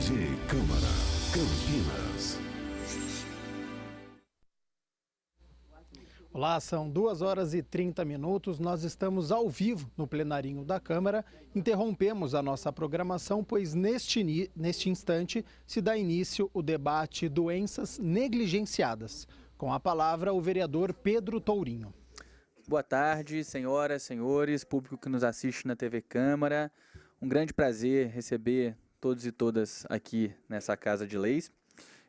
TV Câmara, Campinas. Olá, são 2h30. Nós estamos ao vivo no plenarinho da Câmara. Interrompemos a nossa programação, pois neste instante se dá início o debate Doenças Negligenciadas. Com a palavra, o vereador Pedro Tourinho. Boa tarde, senhoras, senhores, público que nos assiste na TV Câmara. Um grande prazer receber todos e todas aqui nessa Casa de Leis.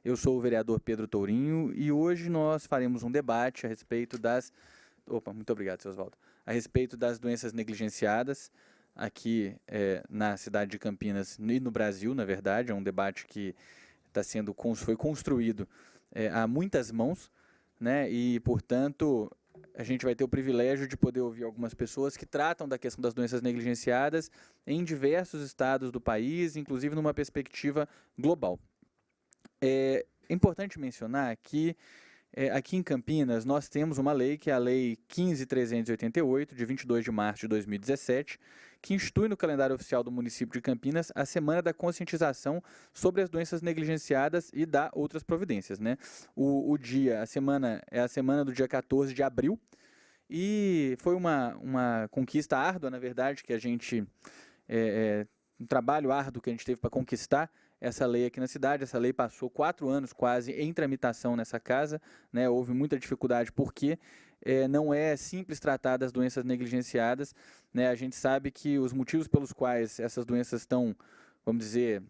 Eu sou o vereador Pedro Tourinho e hoje nós faremos um debate a respeito das... muito obrigado, seu Oswaldo. A respeito das doenças negligenciadas aqui na cidade de Campinas e no Brasil, na verdade. É um debate que foi construído a muitas mãos, né? E, portanto, a gente vai ter o privilégio de poder ouvir algumas pessoas que tratam da questão das doenças negligenciadas em diversos estados do país, inclusive numa perspectiva global. É importante mencionar que aqui em Campinas nós temos uma lei, que é a Lei 15.388, de 22 de março de 2017, que institui no calendário oficial do município de Campinas a Semana da Conscientização sobre as Doenças Negligenciadas e dá outras providências, né? A semana é a semana do dia 14 de abril e foi uma conquista árdua, na verdade, que a gente... um trabalho árduo que a gente teve para conquistar essa lei aqui na cidade. Essa lei passou 4 anos quase em tramitação nessa casa, né? Houve muita dificuldade porque não é simples tratar das doenças negligenciadas, né? A gente sabe que os motivos pelos quais essas doenças estão, vamos dizer,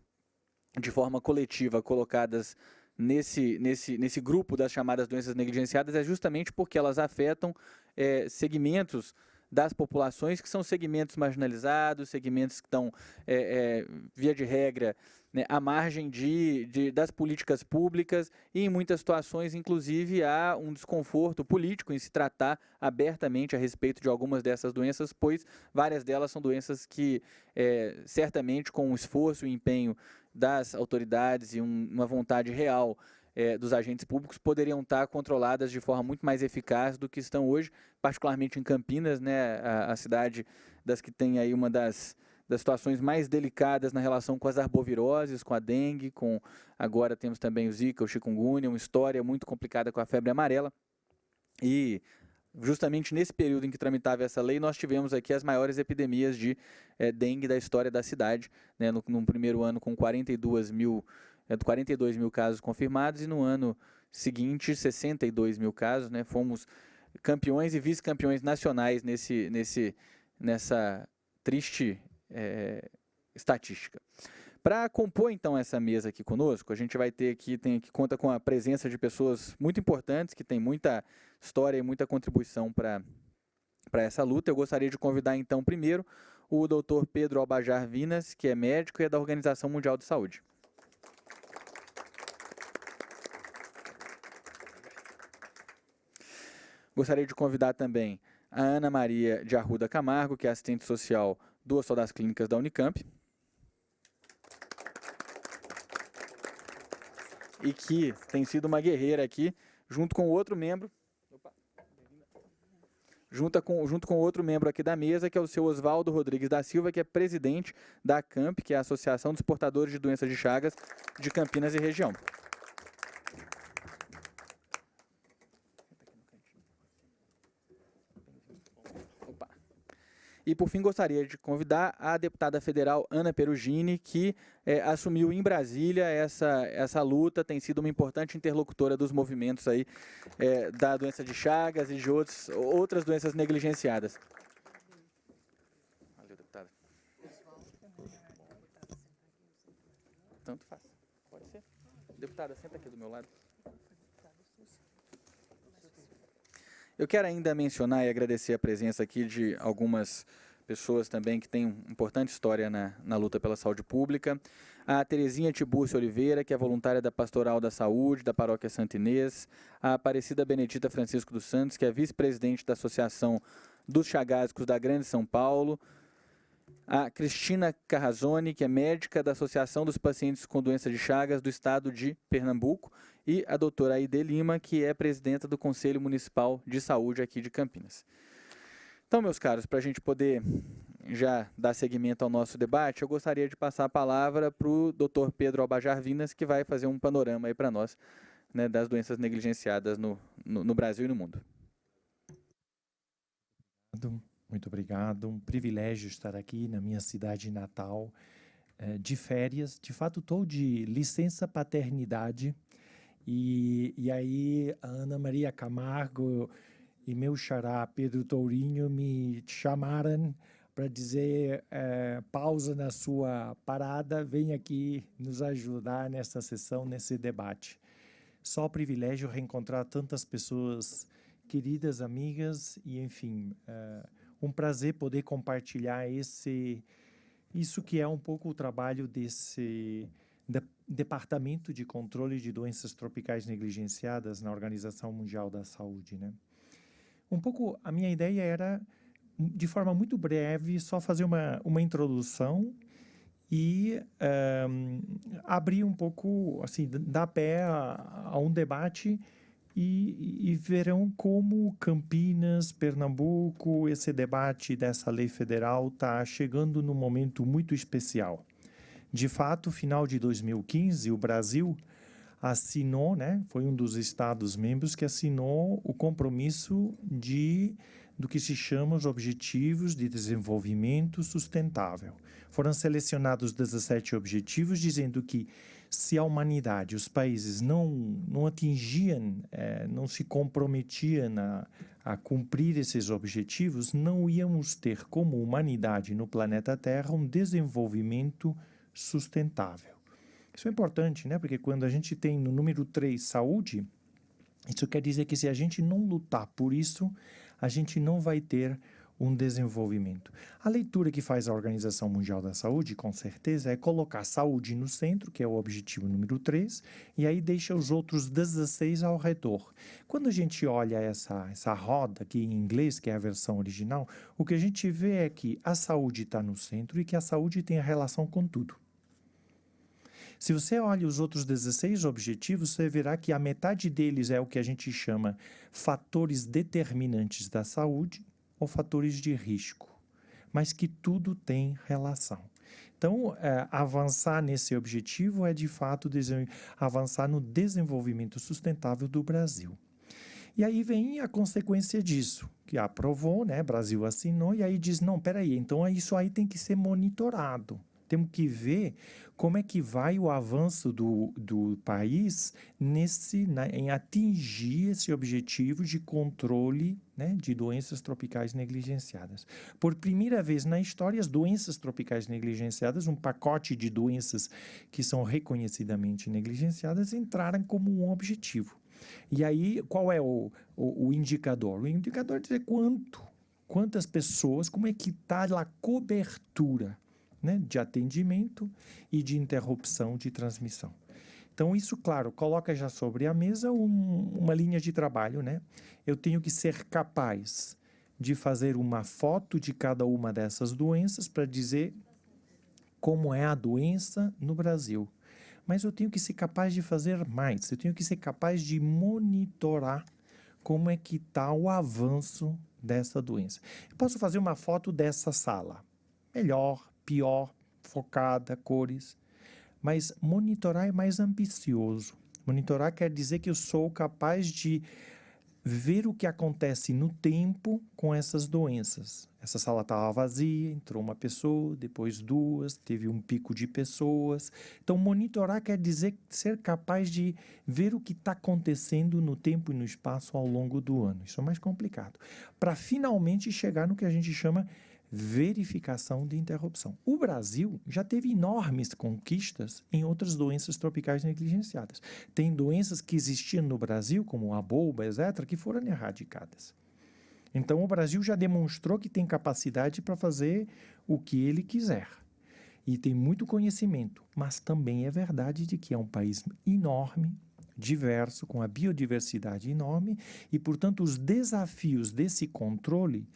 de forma coletiva colocadas nesse grupo das chamadas doenças negligenciadas é justamente porque elas afetam segmentos das populações que são segmentos marginalizados, segmentos que estão, via de regra, né, à margem das políticas públicas e, em muitas situações, inclusive, há um desconforto político em se tratar abertamente a respeito de algumas dessas doenças, pois várias delas são doenças que, certamente, com o esforço e empenho das autoridades e uma vontade real dos agentes públicos, poderiam estar controladas de forma muito mais eficaz do que estão hoje, particularmente em Campinas, né, a cidade das que tem aí uma das situações mais delicadas na relação com as arboviroses, com a dengue, agora temos também o Zika, o chikungunya, uma história muito complicada com a febre amarela. E justamente nesse período em que tramitava essa lei, nós tivemos aqui as maiores epidemias de dengue da história da cidade, né, no primeiro ano com 42 mil casos confirmados e no ano seguinte 62 mil casos, né? Fomos campeões e vice-campeões nacionais nessa triste estatística. Para compor então essa mesa aqui conosco, a gente vai ter conta com a presença de pessoas muito importantes que têm muita história e muita contribuição para essa luta. Eu gostaria de convidar então primeiro o Dr. Pedro Albajar Vinas, que é médico e é da Organização Mundial de Saúde. Gostaria de convidar também a Ana Maria de Arruda Camargo, que é assistente social do Hospital das Clínicas da Unicamp. E que tem sido uma guerreira aqui, junto com outro membro. Junto com outro membro aqui da mesa, que é o seu Oswaldo Rodrigues da Silva, que é presidente da ACAMP, que é a Associação dos Portadores de Doenças de Chagas de Campinas e região. E, por fim, gostaria de convidar a deputada federal Ana Perugini, que assumiu em Brasília essa luta, tem sido uma importante interlocutora dos movimentos aí, da doença de Chagas e de outras doenças negligenciadas. Valeu, deputada. Tanto faz. Pode ser. Deputada, senta aqui do meu lado. Eu quero ainda mencionar e agradecer a presença aqui de algumas pessoas também que têm uma importante história na luta pela saúde pública. A Terezinha Tiburcio Oliveira, que é voluntária da Pastoral da Saúde, da Paróquia Santa Inês. A Aparecida Benedita Francisco dos Santos, que é vice-presidente da Associação dos Chagásicos da Grande São Paulo. A Cristina Carrazone, que é médica da Associação dos Pacientes com Doença de Chagas do Estado de Pernambuco. E a doutora Aide Lima, que é presidenta do Conselho Municipal de Saúde aqui de Campinas. Então, meus caros, para a gente poder já dar seguimento ao nosso debate, eu gostaria de passar a palavra para o Dr. Pedro Albajar Vinas, que vai fazer um panorama aí para nós, né, das doenças negligenciadas no Brasil e no mundo. Muito obrigado. Um privilégio estar aqui na minha cidade natal, de férias. De fato, estou de licença paternidade. E aí, a Ana Maria Camargo e meu xará Pedro Tourinho me chamaram para dizer, pausa na sua parada, vem aqui nos ajudar nessa sessão, nesse debate. Só privilégio reencontrar tantas pessoas queridas, amigas, e enfim, um prazer poder compartilhar isso que é um pouco o trabalho desse Departamento de Controle de Doenças Tropicais Negligenciadas na Organização Mundial da Saúde, né? Um pouco, a minha ideia era, de forma muito breve, só fazer uma introdução e abrir um pouco, assim, dar pé a um debate e verão como Campinas, Pernambuco, esse debate dessa lei federal está chegando num momento muito especial. De fato, final de 2015, o Brasil assinou, né, foi um dos Estados-membros que assinou o compromisso do que se chama os Objetivos de Desenvolvimento Sustentável. Foram selecionados 17 objetivos, dizendo que se a humanidade, os países não atingiam, não se comprometiam a cumprir esses objetivos, não íamos ter como humanidade no planeta Terra um desenvolvimento sustentável. Isso é importante, né? Porque quando a gente tem no número 3 saúde, isso quer dizer que se a gente não lutar por isso, a gente não vai ter um desenvolvimento. A leitura que faz a Organização Mundial da Saúde, com certeza, é colocar a saúde no centro, que é o objetivo número 3, e aí deixa os outros 16 ao redor. Quando a gente olha essa roda aqui em inglês, que é a versão original, o que a gente vê é que a saúde está no centro e que a saúde tem a relação com tudo. Se você olha os outros 16 objetivos, você verá que a metade deles é o que a gente chama fatores determinantes da saúde ou fatores de risco, mas que tudo tem relação. Então, avançar nesse objetivo é, de fato, avançar no desenvolvimento sustentável do Brasil. E aí vem a consequência disso, que aprovou, né? Brasil assinou, e aí diz, não, peraí, então isso aí tem que ser monitorado. Temos que ver como é que vai o avanço do país em atingir esse objetivo de controle, né, de doenças tropicais negligenciadas. Por primeira vez na história, as doenças tropicais negligenciadas, um pacote de doenças que são reconhecidamente negligenciadas, entraram como um objetivo. E aí, qual é o indicador? O indicador é dizer quantas pessoas, como é que está a cobertura, né, de atendimento e de interrupção de transmissão. Então, isso, claro, coloca já sobre a mesa uma linha de trabalho, né? Eu tenho que ser capaz de fazer uma foto de cada uma dessas doenças para dizer como é a doença no Brasil. Mas eu tenho que ser capaz de fazer mais, eu tenho que ser capaz de monitorar como é que está o avanço dessa doença. Eu posso fazer uma foto dessa sala, melhor, pior, focada, cores, mas monitorar é mais ambicioso. Monitorar quer dizer que eu sou capaz de ver o que acontece no tempo com essas doenças. Essa sala estava vazia, entrou uma pessoa, depois duas, teve um pico de pessoas. Então, monitorar quer dizer ser capaz de ver o que está acontecendo no tempo e no espaço ao longo do ano. Isso é mais complicado. Para finalmente chegar no que a gente chama verificação de interrupção. O Brasil já teve enormes conquistas em outras doenças tropicais negligenciadas. Tem doenças que existiam no Brasil, como a bolba, etc., que foram erradicadas. Então, o Brasil já demonstrou que tem capacidade para fazer o que ele quiser. E tem muito conhecimento, mas também é verdade de que é um país enorme, diverso, com a biodiversidade enorme, e, portanto, os desafios desse controle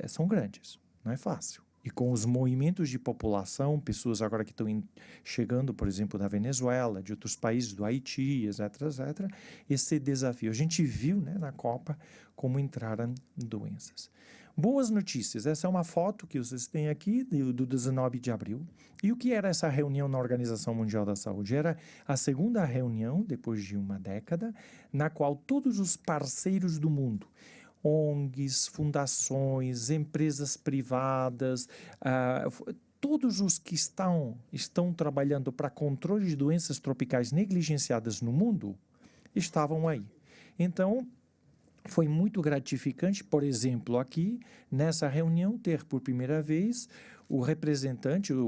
são grandes. Não é fácil. E com os movimentos de população, pessoas agora que estão chegando, por exemplo, da Venezuela, de outros países, do Haiti, etc., etc., esse desafio. A gente viu, né, na Copa como entraram doenças. Boas notícias. Essa é uma foto que vocês têm aqui do 19 de abril. E o que era essa reunião na Organização Mundial da Saúde? Era a segunda reunião, depois de uma década, na qual todos os parceiros do mundo, ONGs, fundações, empresas privadas, todos os que estão trabalhando para controle de doenças tropicais negligenciadas no mundo, estavam aí. Então, foi muito gratificante, por exemplo, aqui, nessa reunião, ter por primeira vez o representante de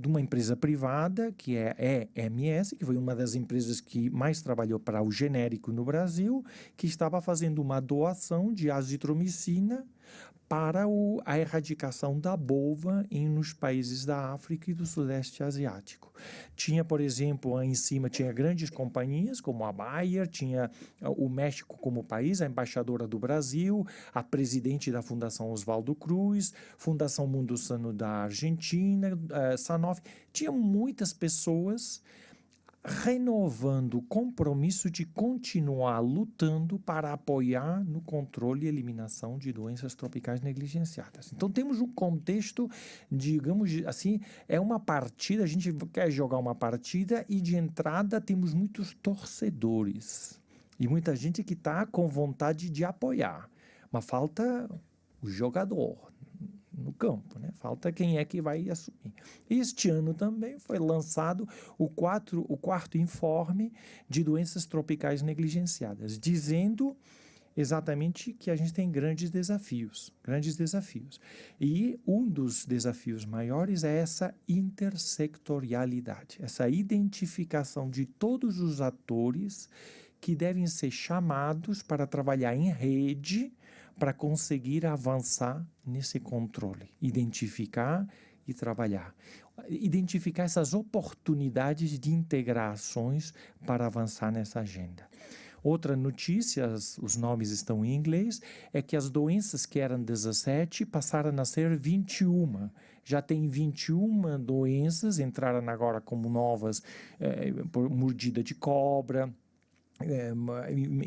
uma empresa privada, que é a EMS, que foi uma das empresas que mais trabalhou para o genérico no Brasil, que estava fazendo uma doação de azitromicina para a erradicação da bova nos países da África e do Sudeste Asiático. Tinha, por exemplo, em cima, tinha grandes companhias como a Bayer, tinha o México como país, a embaixadora do Brasil, a presidente da Fundação Oswaldo Cruz, Fundação Mundo Sano da Argentina, Sanofi. Tinha muitas pessoas renovando o compromisso de continuar lutando para apoiar no controle e eliminação de doenças tropicais negligenciadas. Então, temos um contexto, digamos assim, é uma partida, a gente quer jogar uma partida e de entrada temos muitos torcedores e muita gente que está com vontade de apoiar, mas falta o jogador no campo, né? Falta quem é que vai assumir. Este ano também foi lançado o quarto informe de doenças tropicais negligenciadas, dizendo exatamente que a gente tem grandes desafios. E um dos desafios maiores é essa intersectorialidade, essa identificação de todos os atores que devem ser chamados para trabalhar em rede para conseguir avançar nesse controle, identificar e trabalhar. Identificar essas oportunidades de integrações para avançar nessa agenda. Outra notícia, os nomes estão em inglês, é que as doenças que eram 17 passaram a ser 21. Já tem 21 doenças, entraram agora como novas, por mordida de cobra,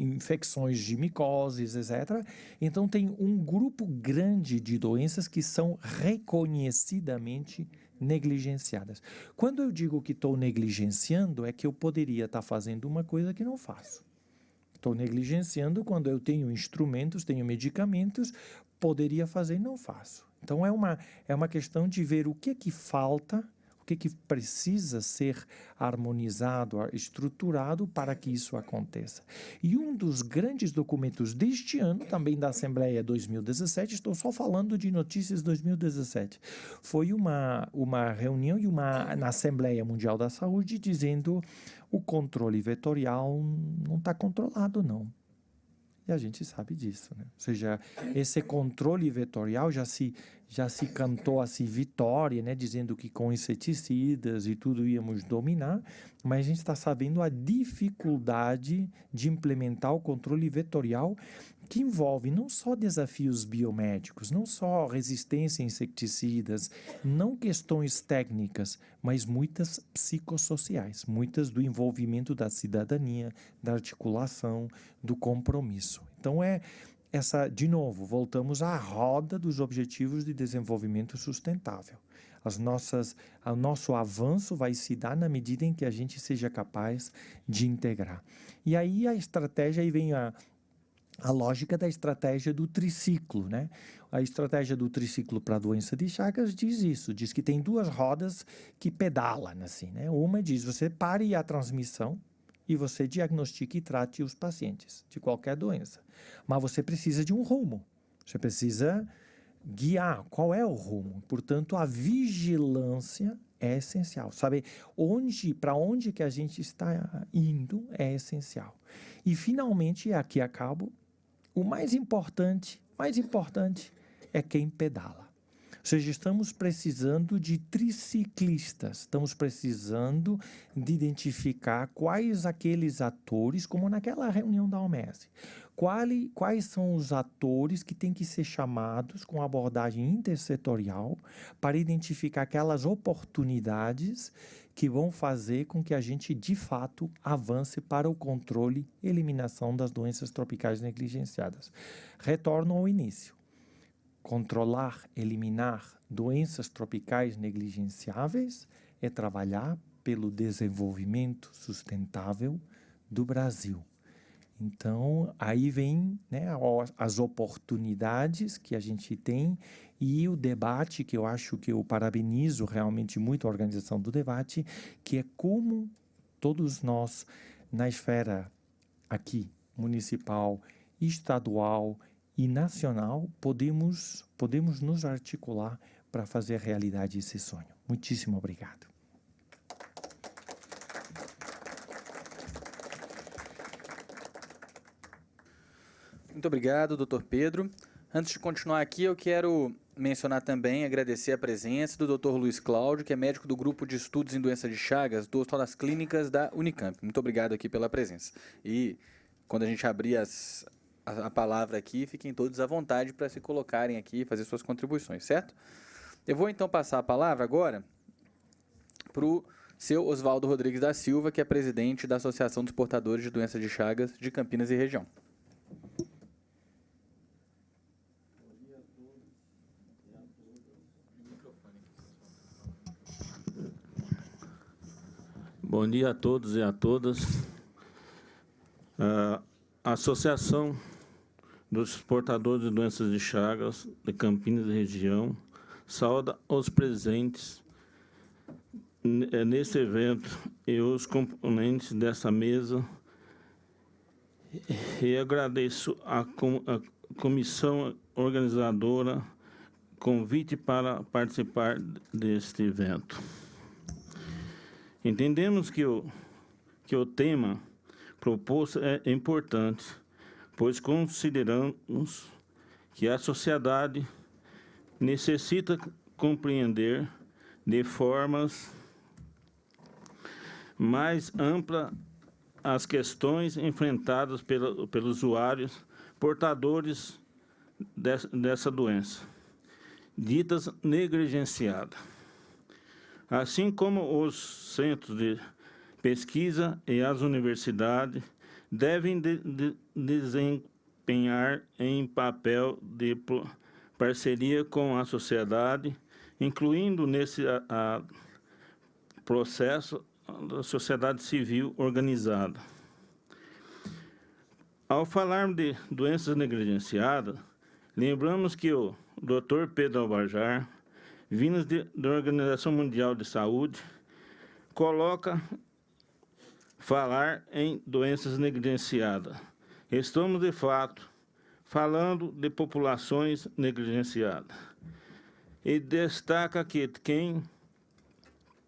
infecções de micoses, etc. Então, tem um grupo grande de doenças que são reconhecidamente negligenciadas. Quando eu digo que estou negligenciando, é que eu poderia estar fazendo uma coisa que não faço. Estou negligenciando quando eu tenho instrumentos, tenho medicamentos, poderia fazer e não faço. Então, é uma questão de ver o que falta, o que precisa ser harmonizado, estruturado para que isso aconteça. E um dos grandes documentos deste ano, também da Assembleia 2017, estou só falando de notícias 2017, foi uma reunião na Assembleia Mundial da Saúde dizendo o controle vetorial não está controlado, não. E a gente sabe disso, né? Ou seja, esse controle vetorial já se cantou assim vitória, né? Dizendo que com inseticidas e tudo íamos dominar, mas a gente está sabendo a dificuldade de implementar o controle vetorial, que envolve não só desafios biomédicos, não só resistência a inseticidas, não questões técnicas, mas muitas psicossociais, muitas do envolvimento da cidadania, da articulação, do compromisso. Então, de novo, voltamos à roda dos Objetivos de Desenvolvimento Sustentável. O nosso avanço vai se dar na medida em que a gente seja capaz de integrar. E aí a estratégia, aí vem a lógica da estratégia do triciclo, né? A estratégia do triciclo para a doença de Chagas diz isso, diz que tem duas rodas que pedalam, assim, né? Uma diz, você pare a transmissão e você diagnostique e trate os pacientes de qualquer doença. Mas você precisa de um rumo, você precisa guiar qual é o rumo. Portanto, a vigilância é essencial. Saber para onde que a gente está indo é essencial. E, finalmente, aqui acabo, o mais importante é quem pedala. Ou seja, estamos precisando de triciclistas, estamos precisando de identificar quais aqueles atores, como naquela reunião da OMS, quais são os atores que têm que ser chamados com abordagem intersetorial para identificar aquelas oportunidades que vão fazer com que a gente, de fato, avance para o controle e eliminação das doenças tropicais negligenciadas. Retorno ao início. Controlar, eliminar doenças tropicais negligenciáveis é trabalhar pelo desenvolvimento sustentável do Brasil. Então, aí vem, né, as oportunidades que a gente tem e o debate, que eu acho que eu parabenizo realmente muito a organização do debate, que é como todos nós, na esfera aqui, municipal, estadual e nacional, podemos nos articular para fazer realidade esse sonho. Muitíssimo obrigado. Muito obrigado, Dr. Pedro. Antes de continuar aqui, eu quero mencionar também, agradecer a presença do Dr. Luiz Cláudio, que é médico do Grupo de Estudos em Doença de Chagas do Hospital das Clínicas da Unicamp. Muito obrigado aqui pela presença. E quando a gente abrir a palavra aqui, fiquem todos à vontade para se colocarem aqui e fazer suas contribuições, certo? Eu vou então passar a palavra agora para o seu Oswaldo Rodrigues da Silva, que é presidente da Associação dos Portadores de Doença de Chagas de Campinas e região. Bom dia a todos e a todas. A Associação dos Portadores de Doenças de Chagas de Campinas e região saúda os presentes neste evento e os componentes dessa mesa e agradeço a comissão organizadora convite para participar deste evento. Entendemos que o tema proposto é importante, pois consideramos que a sociedade necessita compreender de formas mais amplas as questões enfrentadas pelos usuários portadores dessa doença, ditas negligenciadas. Assim como os centros de pesquisa e as universidades devem desempenhar em papel de parceria com a sociedade, incluindo nesse processo da sociedade civil organizada. Ao falar de doenças negligenciadas, lembramos que o Dr. Pedro Albajar, vindo da Organização Mundial de Saúde, coloca falar em doenças negligenciadas. Estamos, de fato, falando de populações negligenciadas. E destaca que quem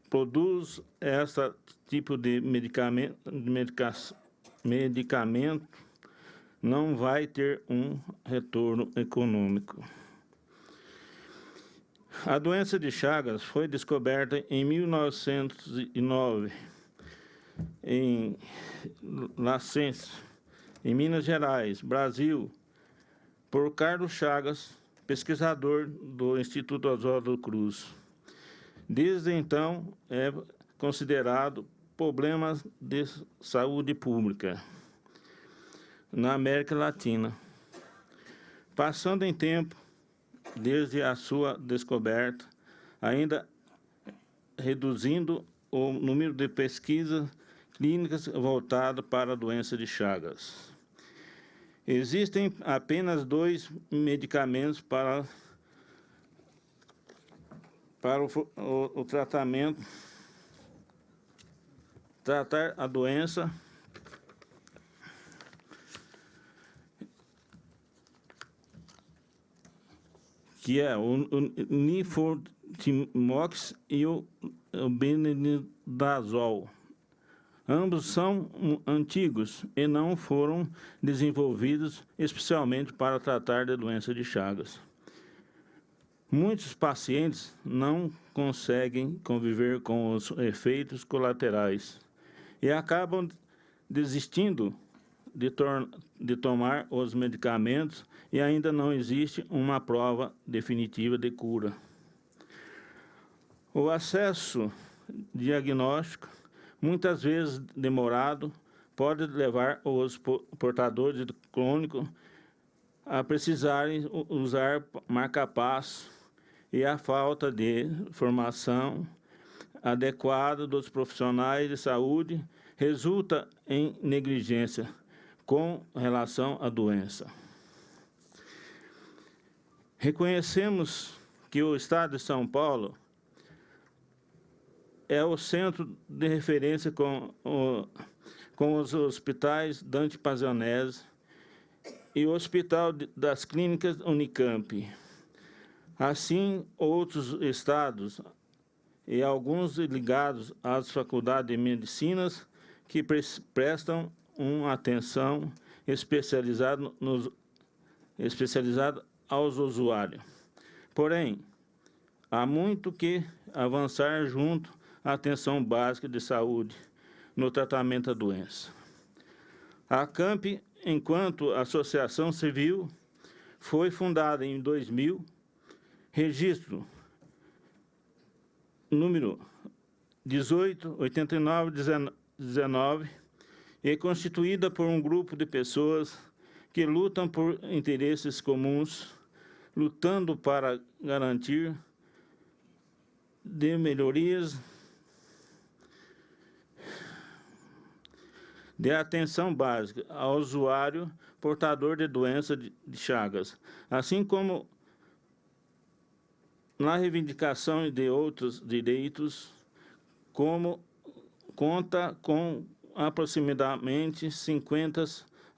produz esse tipo de medicamento não vai ter um retorno econômico. A doença de Chagas foi descoberta em 1909, em Nascença, em Minas Gerais, Brasil, por Carlos Chagas, pesquisador do Instituto Oswaldo Cruz. Desde então, é considerado problema de saúde pública na América Latina. Passando em tempo, desde a sua descoberta, ainda reduzindo o número de pesquisas clínicas voltadas para a doença de Chagas. Existem apenas 2 medicamentos para o tratamento, tratar a doença, que é o Nifurtimox e o Benidazol. Ambos são antigos e não foram desenvolvidos especialmente para tratar da doença de Chagas. Muitos pacientes não conseguem conviver com os efeitos colaterais e acabam desistindo de tomar os medicamentos e ainda não existe uma prova definitiva de cura. O acesso diagnóstico, muitas vezes demorado, pode levar os portadores do crônico a precisarem usar marca-passo, e a falta de formação adequada dos profissionais de saúde resulta em negligência com relação à doença. Reconhecemos que o Estado de São Paulo é o centro de referência com os hospitais Dante Pazanese e o Hospital das Clínicas Unicamp. Assim, outros estados e alguns ligados às faculdades de medicina que prestam uma atenção especializada aos usuários. Porém, há muito que avançar junto à atenção básica de saúde no tratamento da doença. A CAMP, enquanto associação civil, foi fundada em 2000, registro número 188919, e constituída por um grupo de pessoas que lutam por interesses comuns, lutando para garantir de melhorias de atenção básica ao usuário portador de doença de Chagas, assim como na reivindicação de outros direitos, como conta com aproximadamente 50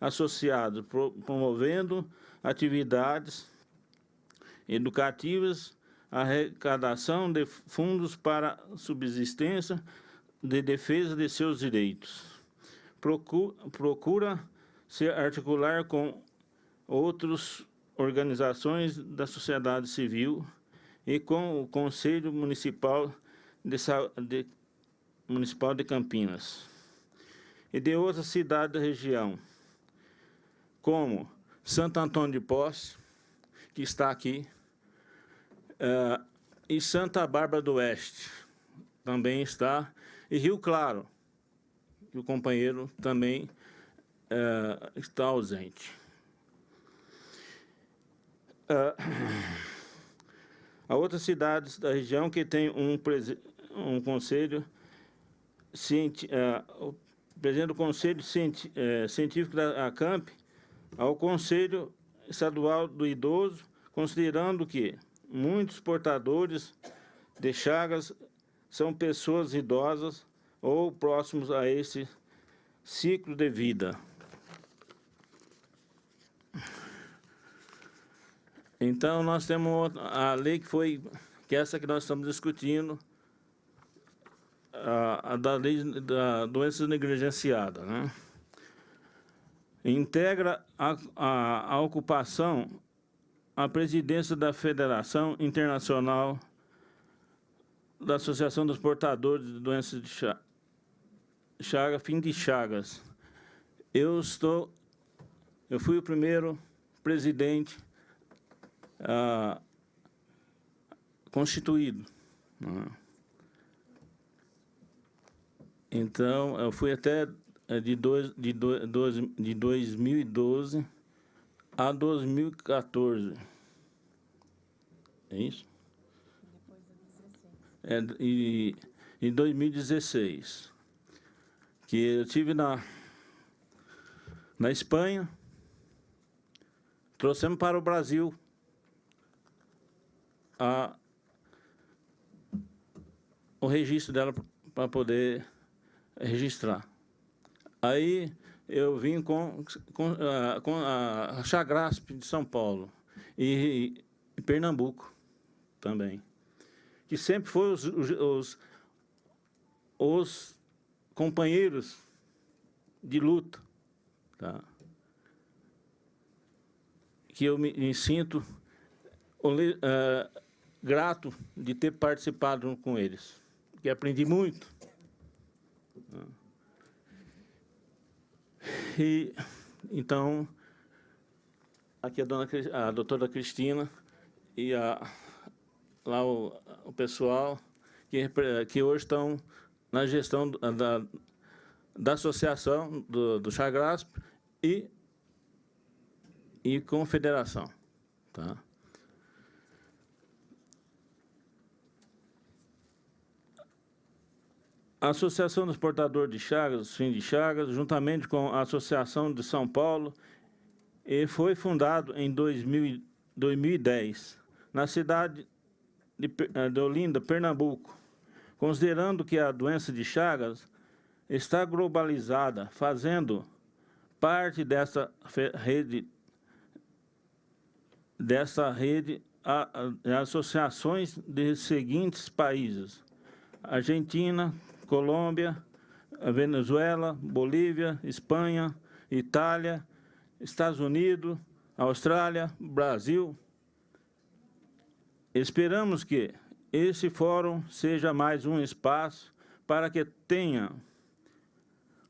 associados, promovendo atividades educativas, arrecadação de fundos para subsistência, de defesa de seus direitos. Procura se articular com outras organizações da sociedade civil e com o Conselho Municipal de Campinas e de outras cidades da região, como Santo Antônio de Posse, que está aqui, e Santa Bárbara do Oeste, também está, e Rio Claro, que o companheiro também está ausente. Há outras cidades da região que têm um conselho, o presidente do Conselho Científico da ACAMP, ao Conselho Estadual do Idoso, considerando que muitos portadores de Chagas são pessoas idosas ou próximos a esse ciclo de vida. Então, nós temos a lei que é essa que nós estamos discutindo, a da lei da doença negligenciada, né? Integra a ocupação a presidência da Federação Internacional da Associação dos Portadores de Doenças de Chagas, fim de Chagas. Eu fui o primeiro presidente constituído, né? Então, eu fui até de 2012 a 2014. É isso? E em 2016, que eu estive na Espanha, trouxemos para o Brasil o registro dela para poder registrar. Aí eu vim com a Chagrasp de São Paulo e Pernambuco também, que sempre foi os companheiros de luta, tá? Que eu me sinto grato de ter participado com eles, que aprendi muito. E então aqui a doutora Cristina e lá o pessoal que hoje estão na gestão da associação do Chagrasp e confederação. Tá? A Associação dos Portadores de Chagas, Fim de Chagas, juntamente com a Associação de São Paulo, foi fundado em 2010, na cidade de Olinda, Pernambuco. Considerando que a doença de Chagas está globalizada, fazendo parte dessa rede associações de seguintes países: Argentina, Colômbia, Venezuela, Bolívia, Espanha, Itália, Estados Unidos, Austrália, Brasil. Esperamos que esse fórum seja mais um espaço para que tenha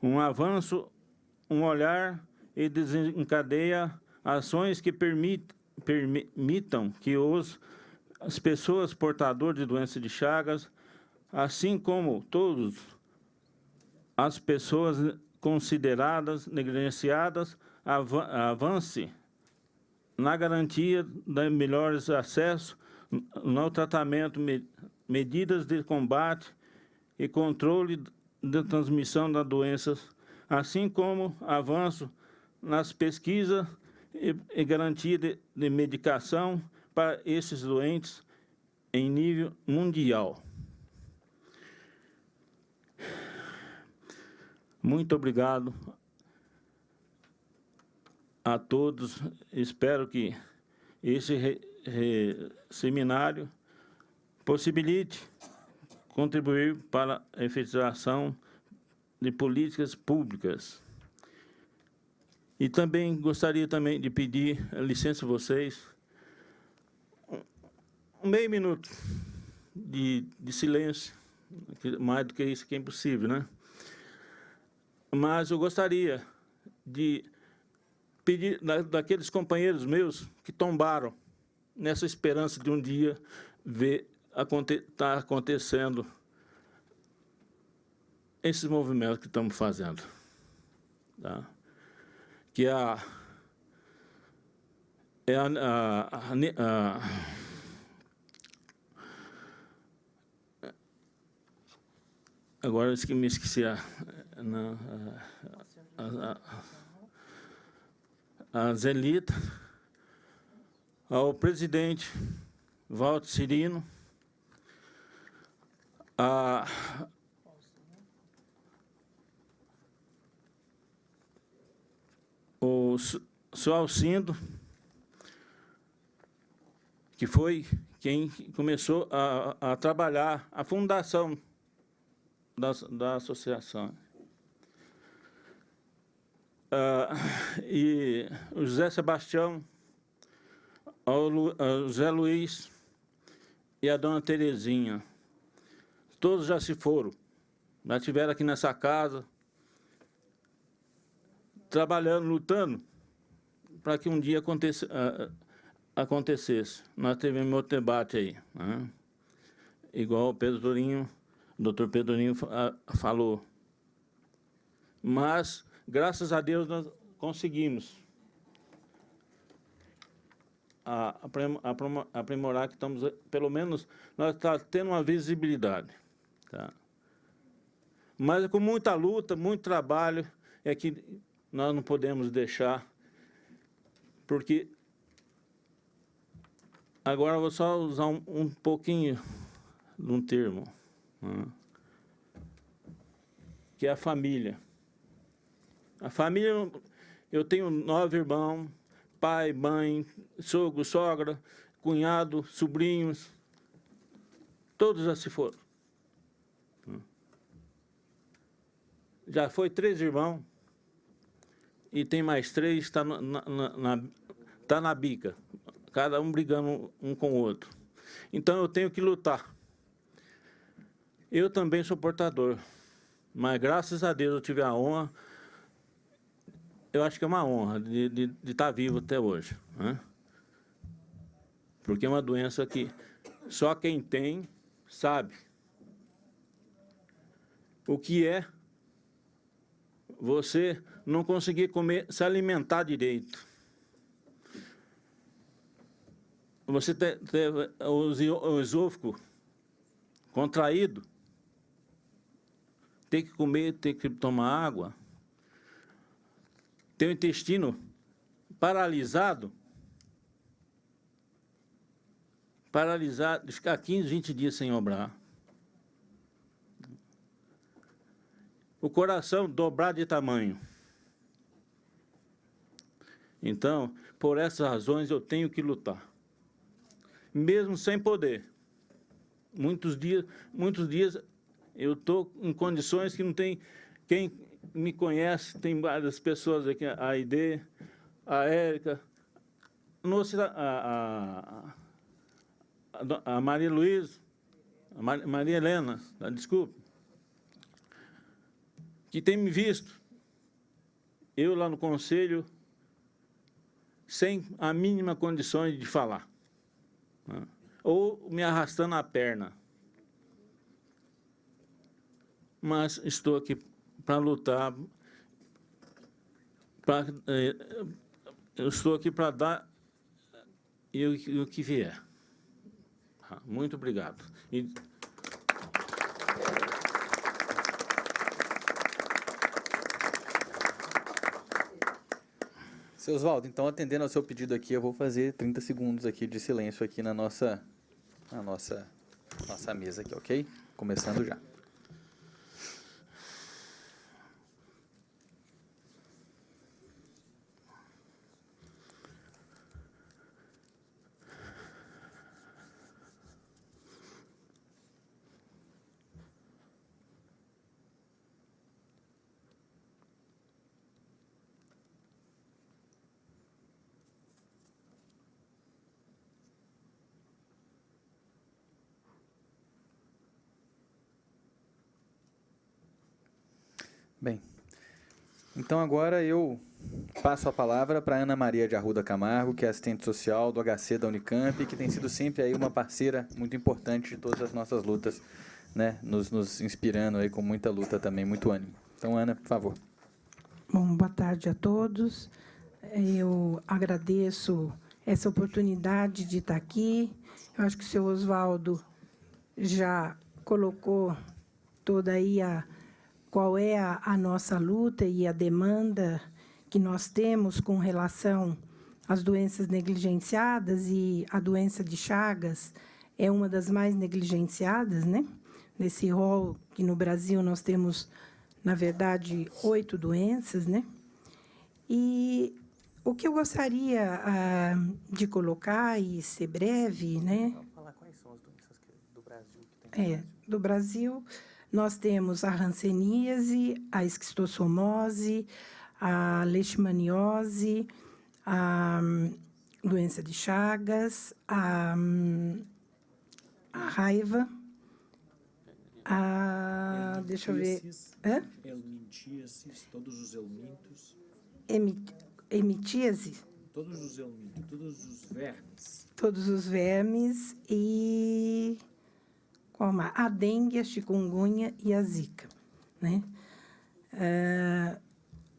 um avanço, um olhar e desencadeia ações que permitam que as pessoas portadoras de doença de Chagas, assim como todas as pessoas consideradas negligenciadas, avance na garantia de melhores acessos no tratamento, medidas de combate e controle da transmissão das doenças, assim como avanço nas pesquisas e garantia de medicação para esses doentes em nível mundial. Muito obrigado a todos. Espero que esse seminário possibilite contribuir para a efetivação de políticas públicas. E também gostaria de pedir licença a vocês, meio minuto de silêncio, mais do que isso que é impossível, né? Mas eu gostaria de pedir daqueles companheiros meus que tombaram nessa esperança de um dia ver estar acontecendo esses movimentos que estamos fazendo. Tá? Que agora me esqueci a Zelita, ao presidente Walter Cirino, o senhor Alcindo, que foi quem começou a trabalhar a fundação da associação. E o José Sebastião, o José Luiz e a dona Terezinha, todos já se foram, já estiveram aqui nessa casa, trabalhando, lutando, para que um dia acontecesse. Nós tivemos outro debate aí, né? Igual o doutor Pedrinho falou. Mas, graças a Deus, nós conseguimos aprimorar, que estamos, pelo menos, nós estamos tendo uma visibilidade. Tá? Mas com muita luta, muito trabalho, é que nós não podemos deixar, porque agora eu vou só usar um pouquinho de um termo, né? Que é a família. A família, eu tenho 9 irmãos, pai, mãe, sogro, sogra, cunhado, sobrinhos, todos já se foram. Já foi 3 irmãos, e tem mais 3, está na bica, cada um brigando um com o outro. Então, eu tenho que lutar. Eu também sou portador, mas, graças a Deus, eu tive a honra, eu acho que é uma honra de estar vivo até hoje, né? Porque é uma doença que só quem tem sabe o que é você não conseguir comer, se alimentar direito. Você ter o esôfago contraído, ter que comer, ter que tomar água, ter o intestino paralisado, de ficar 15, 20 dias sem obrar. O coração dobrar de tamanho. Então, por essas razões, eu tenho que lutar. Mesmo sem poder. Muitos dias eu estou em condições que não tem... Quem me conhece, tem várias pessoas aqui, a Aide, a Érica, a Maria Luísa, a Maria Helena, desculpe, que tem me visto, eu lá no conselho, sem a mínima condição de falar, né? Ou me arrastando a perna. Mas estou aqui para lutar, eu estou aqui para dar o que vier. Muito obrigado. Seu Oswaldo, então, atendendo ao seu pedido aqui, eu vou fazer 30 segundos aqui de silêncio aqui na nossa mesa aqui, ok? Começando já. Bem, então agora eu passo a palavra para Ana Maria de Arruda Camargo, que é assistente social do HC da Unicamp, e que tem sido sempre aí uma parceira muito importante de todas as nossas lutas, né, nos inspirando aí com muita luta também, muito ânimo. Então, Ana, por favor. Bom, boa tarde a todos. Eu agradeço essa oportunidade de estar aqui. Eu acho que o senhor Oswaldo já colocou toda aí qual é a nossa luta e a demanda que nós temos com relação às doenças negligenciadas, e a doença de Chagas é uma das mais negligenciadas, né? Nesse rol que no Brasil nós temos, na verdade, 8 doenças, né? E o que eu gostaria de colocar e ser breve, né? Falar quais são as doenças do Brasil que tem. Do Brasil, nós temos a hanseníase, a esquistossomose, a leishmaniose, a doença de Chagas, a raiva, deixa eu ver... Helmintíasis, todos os helmintos. Hemitíase? Todos os helmintos, todos os vermes. Todos os vermes e... como a dengue, a chikungunya e a zika, né?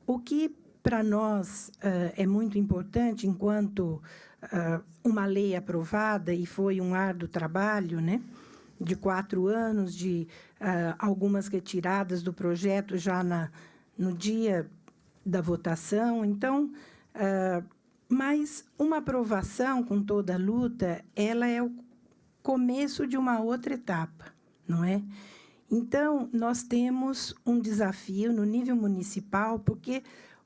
O que para nós é muito importante, enquanto uma lei aprovada, e foi um árduo trabalho, né, de 4 anos, de algumas retiradas do projeto já no dia da votação. Então, mas uma aprovação com toda a luta, ela é o começo de uma outra etapa, não é? Então, nós temos um desafio no nível municipal, porque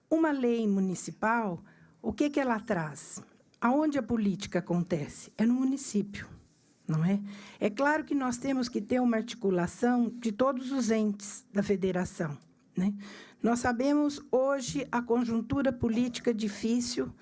uma lei municipal, o que ela traz? Aonde a política acontece? É no município, não é? É claro que nós temos que ter uma articulação de todos os entes da federação, né? Nós sabemos hoje a conjuntura política difícil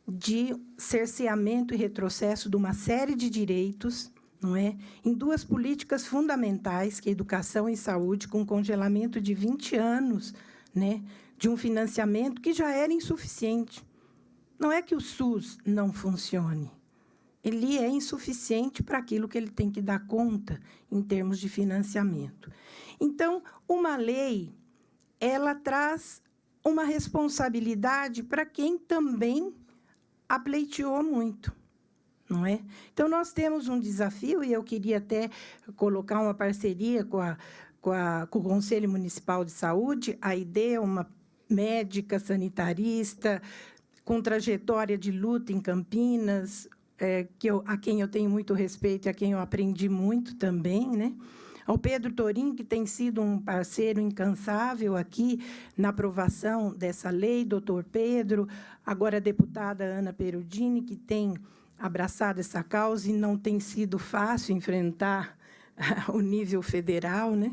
de cerceamento e retrocesso de uma série de direitos, não é? Em 2 políticas fundamentais, que é educação e saúde, com congelamento de 20 anos, né, de um financiamento que já era insuficiente. Não é que o SUS não funcione, ele é insuficiente para aquilo que ele tem que dar conta em termos de financiamento. Então, uma lei, ela traz uma responsabilidade para quem também a pleiteou muito, não é? Então, nós temos um desafio, e eu queria até colocar uma parceria com o Conselho Municipal de Saúde. A ID é uma médica sanitarista com trajetória de luta em Campinas, a quem eu tenho muito respeito e a quem eu aprendi muito também, né? Ao Pedro Torim, que tem sido um parceiro incansável aqui na aprovação dessa lei, doutor Pedro, agora a deputada Ana Perudini, que tem abraçado essa causa, e não tem sido fácil enfrentar o nível federal, né?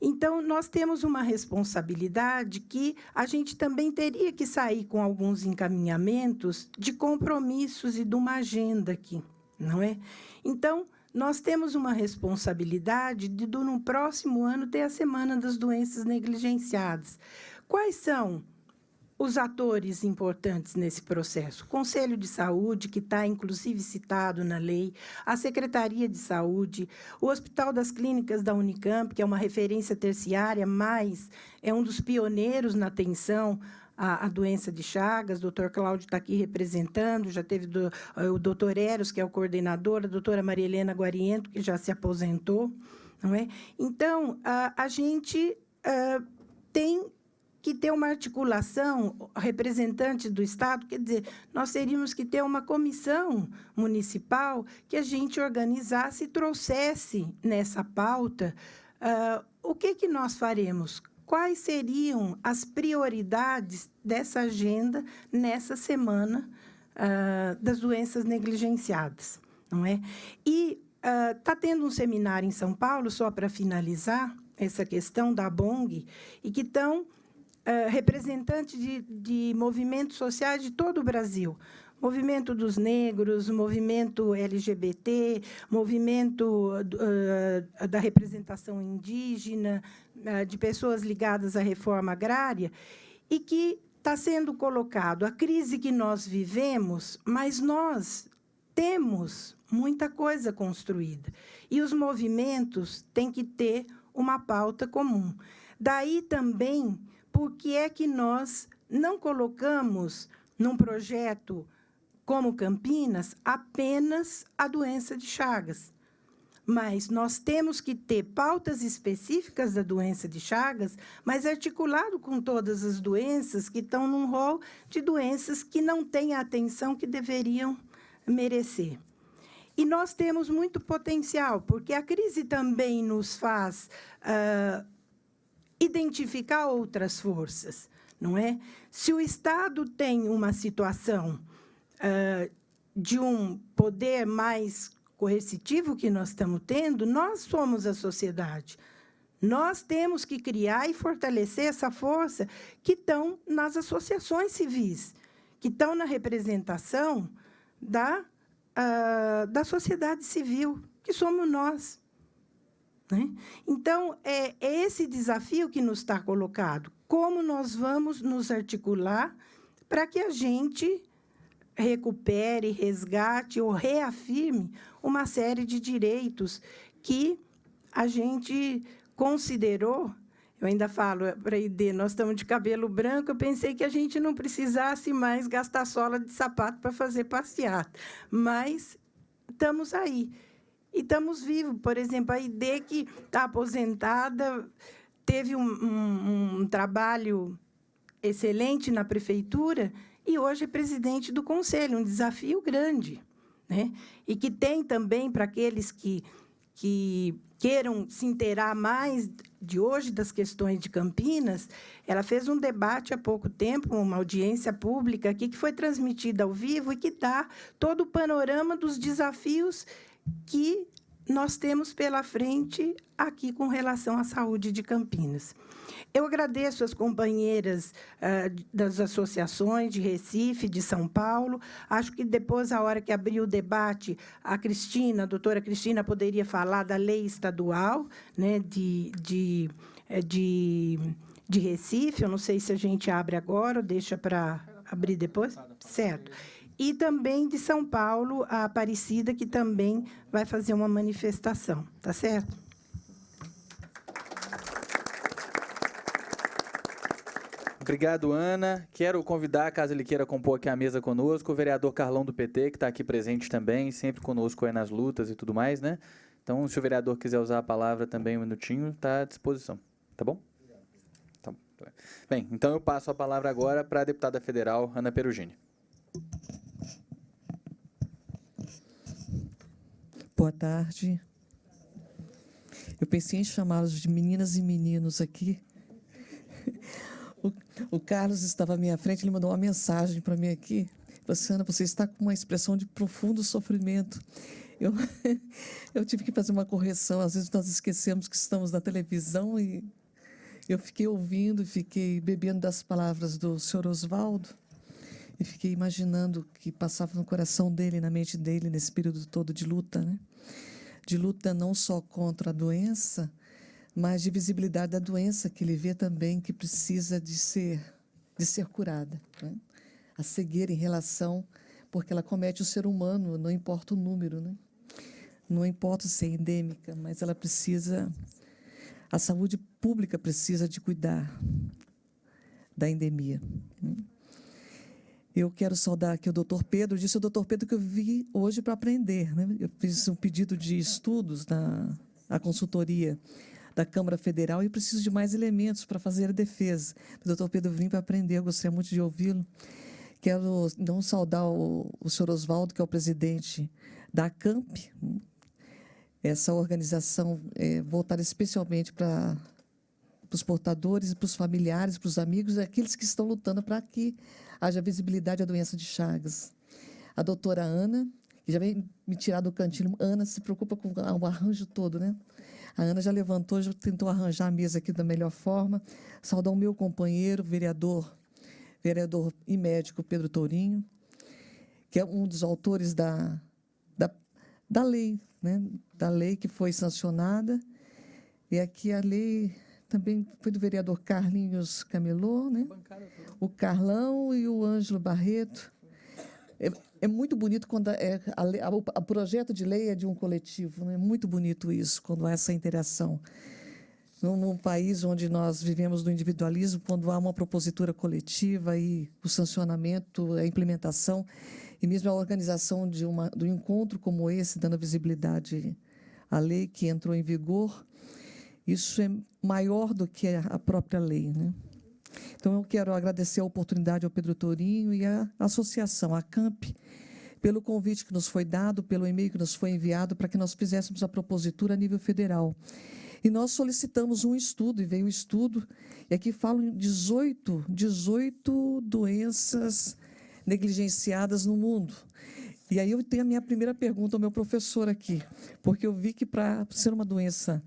Então, nós temos uma responsabilidade que a gente também teria que sair com alguns encaminhamentos de compromissos e de uma agenda aqui, não é? Então, nós temos uma responsabilidade de, no próximo ano, ter a Semana das Doenças Negligenciadas. Quais são os atores importantes nesse processo? O Conselho de Saúde, que está, inclusive, citado na lei, a Secretaria de Saúde, o Hospital das Clínicas da Unicamp, que é uma referência terciária, mas é um dos pioneiros na atenção à doença de Chagas. O doutor Cláudio está aqui representando, já teve o doutor Eros, que é o coordenador, a doutora Maria Helena Guariento, que já se aposentou, não é? Então, a gente tem que ter uma articulação, representante do Estado, quer dizer, nós teríamos que ter uma comissão municipal que a gente organizasse e trouxesse nessa pauta o que nós faremos, quais seriam as prioridades dessa agenda nessa semana das doenças negligenciadas, não é? E está tendo um seminário em São Paulo, só para finalizar essa questão da BONG, e que estão representantes de movimentos sociais de todo o Brasil. Movimento dos negros, movimento LGBT, movimento da representação indígena, de pessoas ligadas à reforma agrária, e que está sendo colocado a crise que nós vivemos, mas nós temos muita coisa construída. E os movimentos têm que ter uma pauta comum. Daí também, por que é que nós não colocamos num projeto como Campinas apenas a doença de Chagas? Mas nós temos que ter pautas específicas da doença de Chagas, mas articulado com todas as doenças que estão num rol de doenças que não têm a atenção que deveriam merecer. E nós temos muito potencial, porque a crise também nos faz identificar outras forças, não é? Se o Estado tem uma situação de um poder mais coercitivo que nós estamos tendo, nós somos a sociedade. Nós temos que criar e fortalecer essa força que estão nas associações civis, que estão na representação da sociedade civil, que somos nós, né? Então, é esse desafio que nos está colocado. Como nós vamos nos articular para que a gente recupere, resgate ou reafirme uma série de direitos que a gente considerou. Eu ainda falo para a ID, nós estamos de cabelo branco, eu pensei que a gente não precisasse mais gastar sola de sapato para fazer passeata, mas estamos aí. E estamos vivos. Por exemplo, a ID, que está aposentada, teve um trabalho excelente na prefeitura e hoje é presidente do conselho, um desafio grande, né? E que tem também, para aqueles que queiram se inteirar mais de hoje das questões de Campinas, ela fez um debate há pouco tempo, uma audiência pública aqui, que foi transmitida ao vivo e que dá todo o panorama dos desafios que nós temos pela frente aqui com relação à saúde de Campinas. Eu agradeço as companheiras das associações de Recife, de São Paulo. Acho que depois, a hora que abrir o debate, a doutora Cristina, poderia falar da lei estadual, né, de Recife. Eu não sei se a gente abre agora ou deixa para abrir depois. Certo. E também de São Paulo, a Aparecida, que também vai fazer uma manifestação, tá certo? Obrigado, Ana. Quero convidar, caso ele queira compor aqui a mesa conosco, o vereador Carlão do PT, que está aqui presente também, sempre conosco aí nas lutas e tudo mais, né? Então, se o vereador quiser usar a palavra também um minutinho, está à disposição, tá bom? Tá bom. Bem, então eu passo a palavra agora para a deputada federal, Ana Perugini. Boa tarde. Eu pensei em chamá-los de meninas e meninos aqui. O Carlos estava à minha frente, ele mandou uma mensagem para mim aqui. Luciana, você está com uma expressão de profundo sofrimento. Eu tive que fazer uma correção. Às vezes nós esquecemos que estamos na televisão e eu fiquei ouvindo, fiquei bebendo das palavras do senhor Oswaldo e fiquei imaginando o que passava no coração dele, na mente dele, nesse período todo de luta, né? De luta não só contra a doença, mas de visibilidade da doença, que ele vê também que precisa de ser curada, né? A cegueira em relação, porque ela comete o ser humano, não importa o número, né? Não importa se é endêmica, mas ela precisa, a saúde pública precisa de cuidar da endemia, né? Eu quero saudar aqui o doutor Pedro, disse o doutor Pedro que eu vi hoje para aprender, né? Eu fiz um pedido de estudos na consultoria da Câmara Federal e preciso de mais elementos para fazer a defesa. O doutor Pedro vim para aprender, eu gostaria muito de ouvi-lo. Quero não saudar o senhor Oswaldo, que é o presidente da ACAMP, essa organização voltada especialmente para os portadores, para os familiares, para os amigos e aqueles que estão lutando para que haja visibilidade à doença de Chagas. A doutora Ana, que já veio me tirar do cantinho. Ana se preocupa com o arranjo todo, né? A Ana já levantou, já tentou arranjar a mesa aqui da melhor forma. Saudar o meu companheiro, vereador e médico Pedro Tourinho, que é um dos autores da lei, né? Da lei que foi sancionada. E aqui a lei também foi do vereador Carlinhos Camelô, né? O Carlão e o Ângelo Barreto. É muito bonito quando o projeto de lei é de um coletivo, né? É muito bonito isso, quando há essa interação. Num país onde nós vivemos do individualismo, quando há uma propositura coletiva e o sancionamento, a implementação e mesmo a organização de um encontro como esse, dando visibilidade à lei que entrou em vigor, isso é maior do que a própria lei, né? Então, eu quero agradecer a oportunidade ao Pedro Tourinho e à associação, a ACAMP, pelo convite que nos foi dado, pelo e-mail que nos foi enviado, para que nós fizéssemos a propositura a nível federal. E nós solicitamos um estudo, e veio o estudo, e aqui falam em 18 doenças negligenciadas no mundo. E aí eu tenho a minha primeira pergunta ao meu professor aqui, porque eu vi que para ser uma doença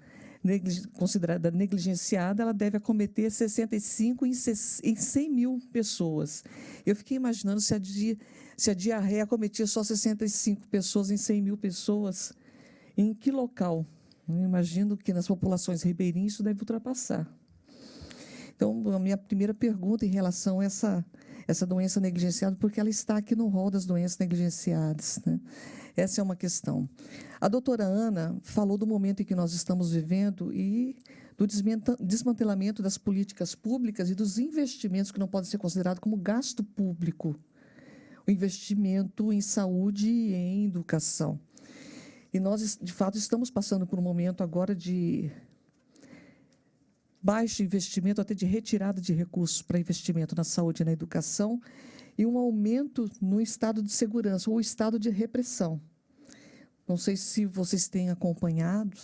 considerada negligenciada, ela deve acometer 65 em 100 mil pessoas. Eu fiquei imaginando se a diarreia acometia só 65 pessoas em 100 mil pessoas, em que local? Eu imagino que nas populações ribeirinhas isso deve ultrapassar. Então, a minha primeira pergunta em relação a essa doença negligenciada, porque ela está aqui no rol das doenças negligenciadas, né? Essa é uma questão. A doutora Ana falou do momento em que nós estamos vivendo e do desmantelamento das políticas públicas e dos investimentos que não podem ser considerados como gasto público. O investimento em saúde e em educação. E nós, de fato, estamos passando por um momento agora de baixo investimento, até de retirada de recursos para investimento na saúde e na educação, e um aumento no estado de segurança, ou estado de repressão. Não sei se vocês têm acompanhado,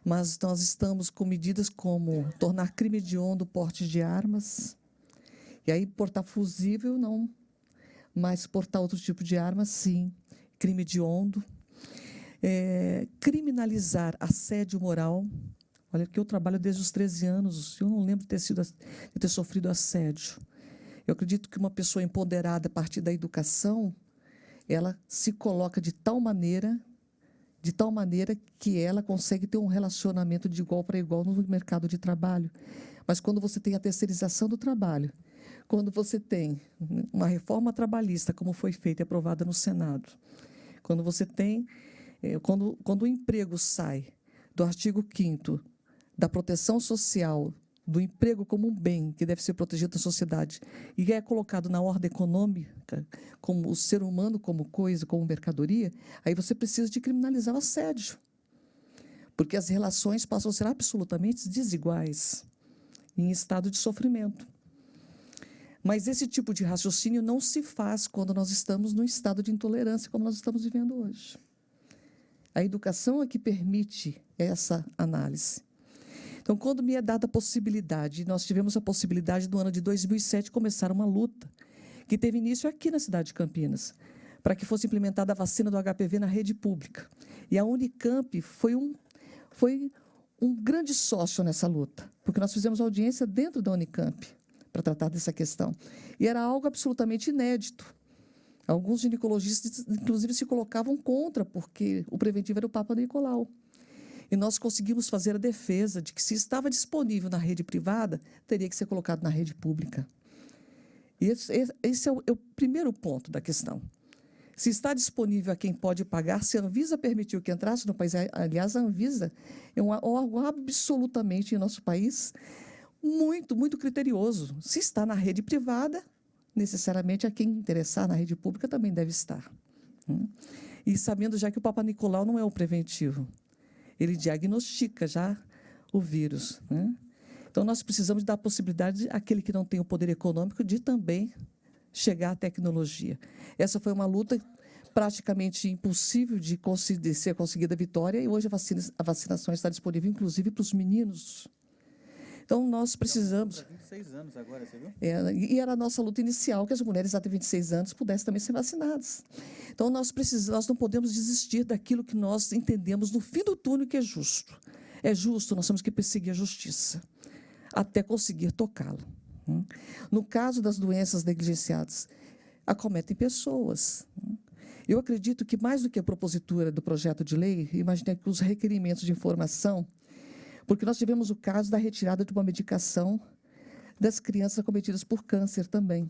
mas nós estamos com medidas como tornar crime hediondo o porte de armas, e aí portar fusível, não, mas portar outro tipo de arma, sim, crime hediondo. Criminalizar assédio moral. Olha, que eu trabalho desde os 13 anos, eu não lembro de ter sofrido assédio. Eu acredito que uma pessoa empoderada a partir da educação, ela se coloca de tal maneira que ela consegue ter um relacionamento de igual para igual no mercado de trabalho. Mas quando você tem a terceirização do trabalho, quando você tem uma reforma trabalhista, como foi feita e aprovada no Senado, quando você tem, quando o emprego sai do artigo 5º da proteção social, do emprego como um bem que deve ser protegido na sociedade, e é colocado na ordem econômica, como o ser humano como coisa, como mercadoria, aí você precisa de criminalizar o assédio, porque as relações passam a ser absolutamente desiguais, em estado de sofrimento. Mas esse tipo de raciocínio não se faz quando nós estamos num estado de intolerância, como nós estamos vivendo hoje. A educação é que permite essa análise. Então, quando me é dada a possibilidade, nós tivemos a possibilidade, no ano de 2007, começar uma luta, que teve início aqui na cidade de Campinas, para que fosse implementada a vacina do HPV na rede pública. E a Unicamp foi um grande sócio nessa luta, porque nós fizemos audiência dentro da Unicamp para tratar dessa questão. E era algo absolutamente inédito. Alguns ginecologistas, inclusive, se colocavam contra, porque o preventivo era o Papa Nicolau. E nós conseguimos fazer a defesa de que, se estava disponível na rede privada, teria que ser colocado na rede pública. E esse é o primeiro ponto da questão. Se está disponível a quem pode pagar, se a Anvisa permitiu que entrasse no país, aliás, a Anvisa é um órgão absolutamente, em nosso país, muito, muito criterioso. Se está na rede privada, necessariamente a quem interessar na rede pública também deve estar. E sabendo já que o Papa Nicolau não é o preventivo, ele diagnostica já o vírus. Então, nós precisamos dar a possibilidade àquele que não tem o poder econômico de também chegar à tecnologia. Essa foi uma luta praticamente impossível de ser conseguida a vitória, e hoje a vacinação está disponível, inclusive, para os meninos. Então, nós precisamos... 26 anos agora, você viu? E era a nossa luta inicial, que as mulheres até 26 anos pudessem também ser vacinadas. Então, nós não podemos desistir daquilo que nós entendemos no fim do túnel, que é justo. É justo, nós temos que perseguir a justiça, até conseguir tocá-la. No caso das doenças negligenciadas, acometem pessoas. Eu acredito que, mais do que a propositura do projeto de lei, imaginei que os requerimentos de informação, porque nós tivemos o caso da retirada de uma medicação das crianças acometidas por câncer também.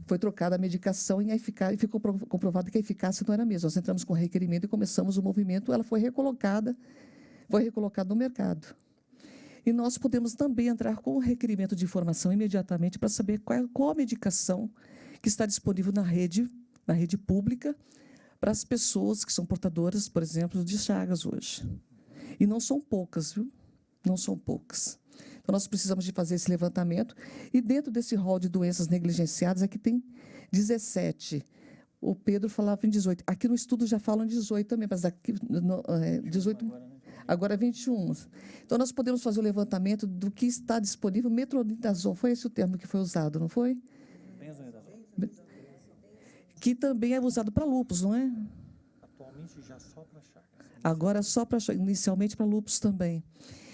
Foi trocada a medicação e ficou comprovado que a eficácia não era a mesma. Nós entramos com o requerimento e começamos o movimento, ela foi recolocada no mercado. E nós podemos também entrar com o requerimento de informação imediatamente para saber qual a medicação que está disponível na rede pública para as pessoas que são portadoras, por exemplo, de Chagas hoje. E não são poucas, viu? Não são poucas. Então, nós precisamos de fazer esse levantamento. E dentro desse rol de doenças negligenciadas, aqui tem 17. O Pedro falava em 18. Aqui no estudo já falam 18 também, mas aqui 18, agora 21. Então, nós podemos fazer o levantamento do que está disponível. Metronidazol, foi esse o termo que foi usado, não foi? Que também é usado para lúpus, não é? Atualmente já só para Chagas. Agora só para, inicialmente para lúpus também.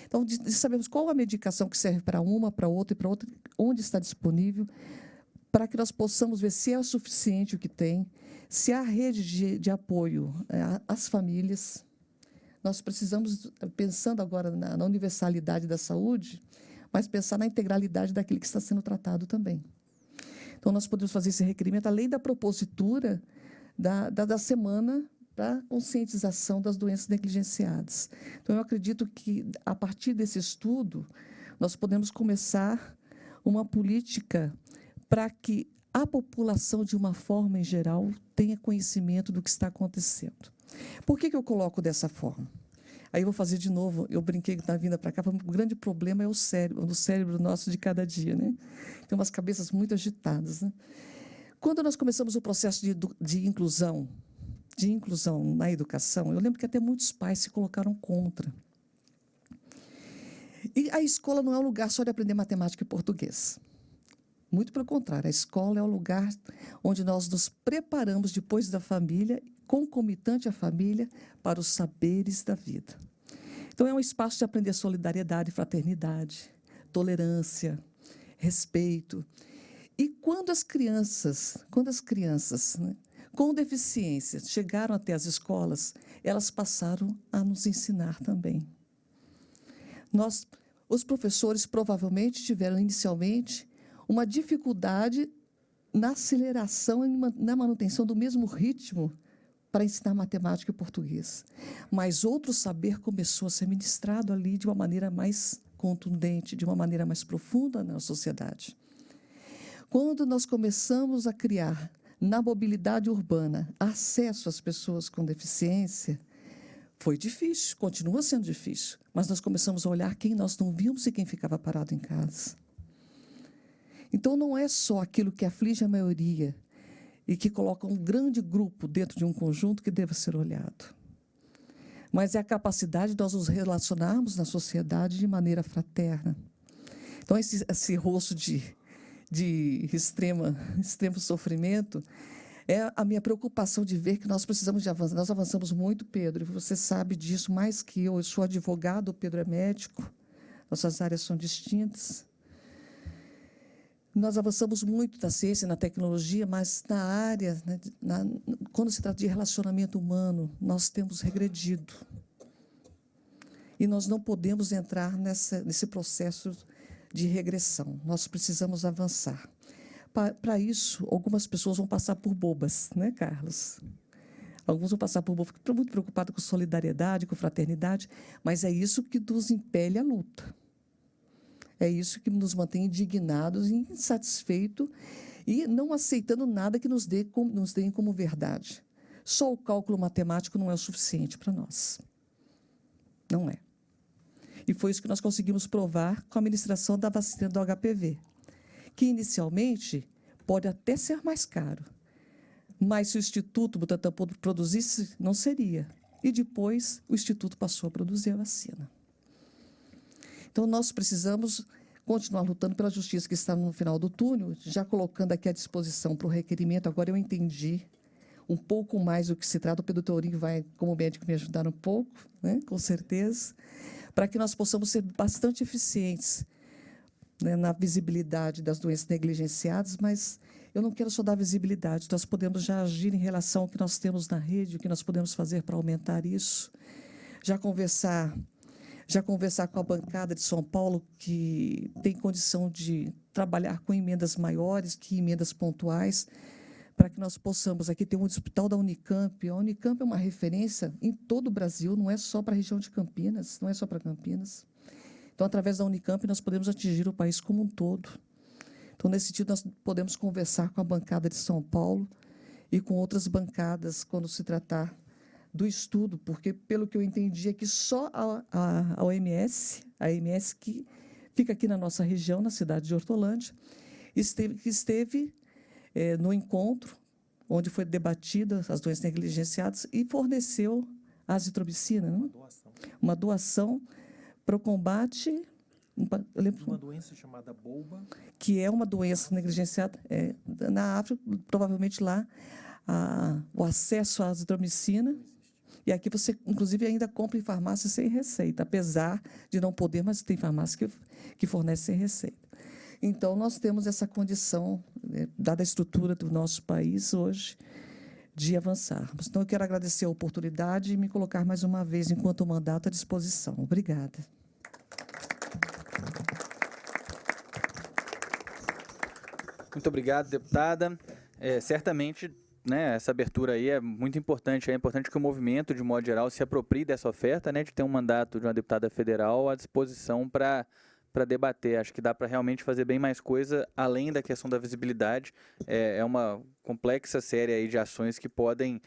Então, sabemos qual a medicação que serve para uma, para outra e para outra, onde está disponível, para que nós possamos ver se é suficiente o que tem, se há rede de apoio às famílias. Nós precisamos, pensando agora na universalidade da saúde, mas pensar na integralidade daquilo que está sendo tratado também. Então, nós podemos fazer esse requerimento, além da propositura da semana para a conscientização das doenças negligenciadas. Então, eu acredito que, a partir desse estudo, nós podemos começar uma política para que a população, de uma forma em geral, tenha conhecimento do que está acontecendo. Por que eu coloco dessa forma? Aí eu vou fazer de novo, eu brinquei na vinda para cá, o grande problema é o cérebro nosso de cada dia, né? Tem umas cabeças muito agitadas, né? Quando nós começamos o processo de inclusão na educação, eu lembro que até muitos pais se colocaram contra. E a escola não é um lugar só de aprender matemática e português. Muito pelo contrário, a escola é o lugar onde nós nos preparamos depois da família, concomitante à família, para os saberes da vida. Então, é um espaço de aprender solidariedade, fraternidade, tolerância, respeito. E quando as crianças, né, com deficiência chegaram até as escolas, elas passaram a nos ensinar também. Os professores provavelmente tiveram inicialmente uma dificuldade na aceleração e na manutenção do mesmo ritmo para ensinar matemática e português. Mas outro saber começou a ser ministrado ali de uma maneira mais contundente, de uma maneira mais profunda na sociedade. Quando nós começamos a criar, na mobilidade urbana, acesso às pessoas com deficiência, foi difícil, continua sendo difícil, mas nós começamos a olhar quem nós não víamos e quem ficava parado em casa. Então, não é só aquilo que aflige a maioria e que coloca um grande grupo dentro de um conjunto que deva ser olhado, mas é a capacidade de nós nos relacionarmos na sociedade de maneira fraterna. Então, esse rosto de extremo sofrimento é a minha preocupação de ver que nós precisamos de avançar. Nós avançamos muito, Pedro, e você sabe disso mais que eu. Eu sou advogado, o Pedro é médico, nossas áreas são distintas. Nós avançamos muito na ciência e na tecnologia, mas na área, né, quando se trata de relacionamento humano, nós temos regredido. E nós não podemos entrar nesse processo de regressão. Nós precisamos avançar. Para isso, algumas pessoas vão passar por bobas, né, Carlos? Alguns vão passar por bobas, ficam muito preocupados com solidariedade, com fraternidade, mas é isso que nos impele à luta. É isso que nos mantém indignados e insatisfeitos e não aceitando nada que nos deem como verdade. Só o cálculo matemático não é o suficiente para nós. Não é. E foi isso que nós conseguimos provar com a administração da vacina do HPV, que inicialmente pode até ser mais caro, mas se o Instituto Butantan produzisse, não seria. E depois o Instituto passou a produzir a vacina. Então, nós precisamos continuar lutando pela justiça que está no final do túnel, já colocando aqui à disposição para o requerimento. Agora eu entendi um pouco mais do que se trata. O Pedro Tourinho vai, como médico, me ajudar um pouco, né, com certeza, para que nós possamos ser bastante eficientes, né, na visibilidade das doenças negligenciadas, mas eu não quero só dar visibilidade. Nós podemos já agir em relação ao que nós temos na rede, o que nós podemos fazer para aumentar isso, já conversar com a bancada de São Paulo, que tem condição de trabalhar com emendas maiores que emendas pontuais, para que nós possamos aqui ter um hospital da Unicamp. A Unicamp é uma referência em todo o Brasil, não é só para a região de Campinas, não é só para Campinas. Então, através da Unicamp, nós podemos atingir o país como um todo. Então, nesse sentido, nós podemos conversar com a bancada de São Paulo e com outras bancadas quando se tratar do estudo, porque, pelo que eu entendi, é que só a OMS, a AMS, que fica aqui na nossa região, na cidade de Hortolândia, esteve no encontro, onde foi debatida as doenças negligenciadas e forneceu a azitromicina, não? Uma doação para o combate... Uma doença chamada bolba. Que é uma doença negligenciada na África, provavelmente lá, o acesso à azitromicina. E aqui você, inclusive, ainda compra em farmácia sem receita, apesar de não poder, mas tem farmácia que fornece sem receita. Então, nós temos essa condição, dada a estrutura do nosso país hoje, de avançarmos. Então, eu quero agradecer a oportunidade e me colocar mais uma vez, enquanto o mandato, à disposição. Obrigada. Muito obrigado, deputada. Certamente, né, essa abertura aí é muito importante. É importante que o movimento, de modo geral, se aproprie dessa oferta, né, de ter um mandato de uma deputada federal à disposição para debater. Acho que dá para realmente fazer bem mais coisa, além da questão da visibilidade. É uma complexa série aí de ações que podem,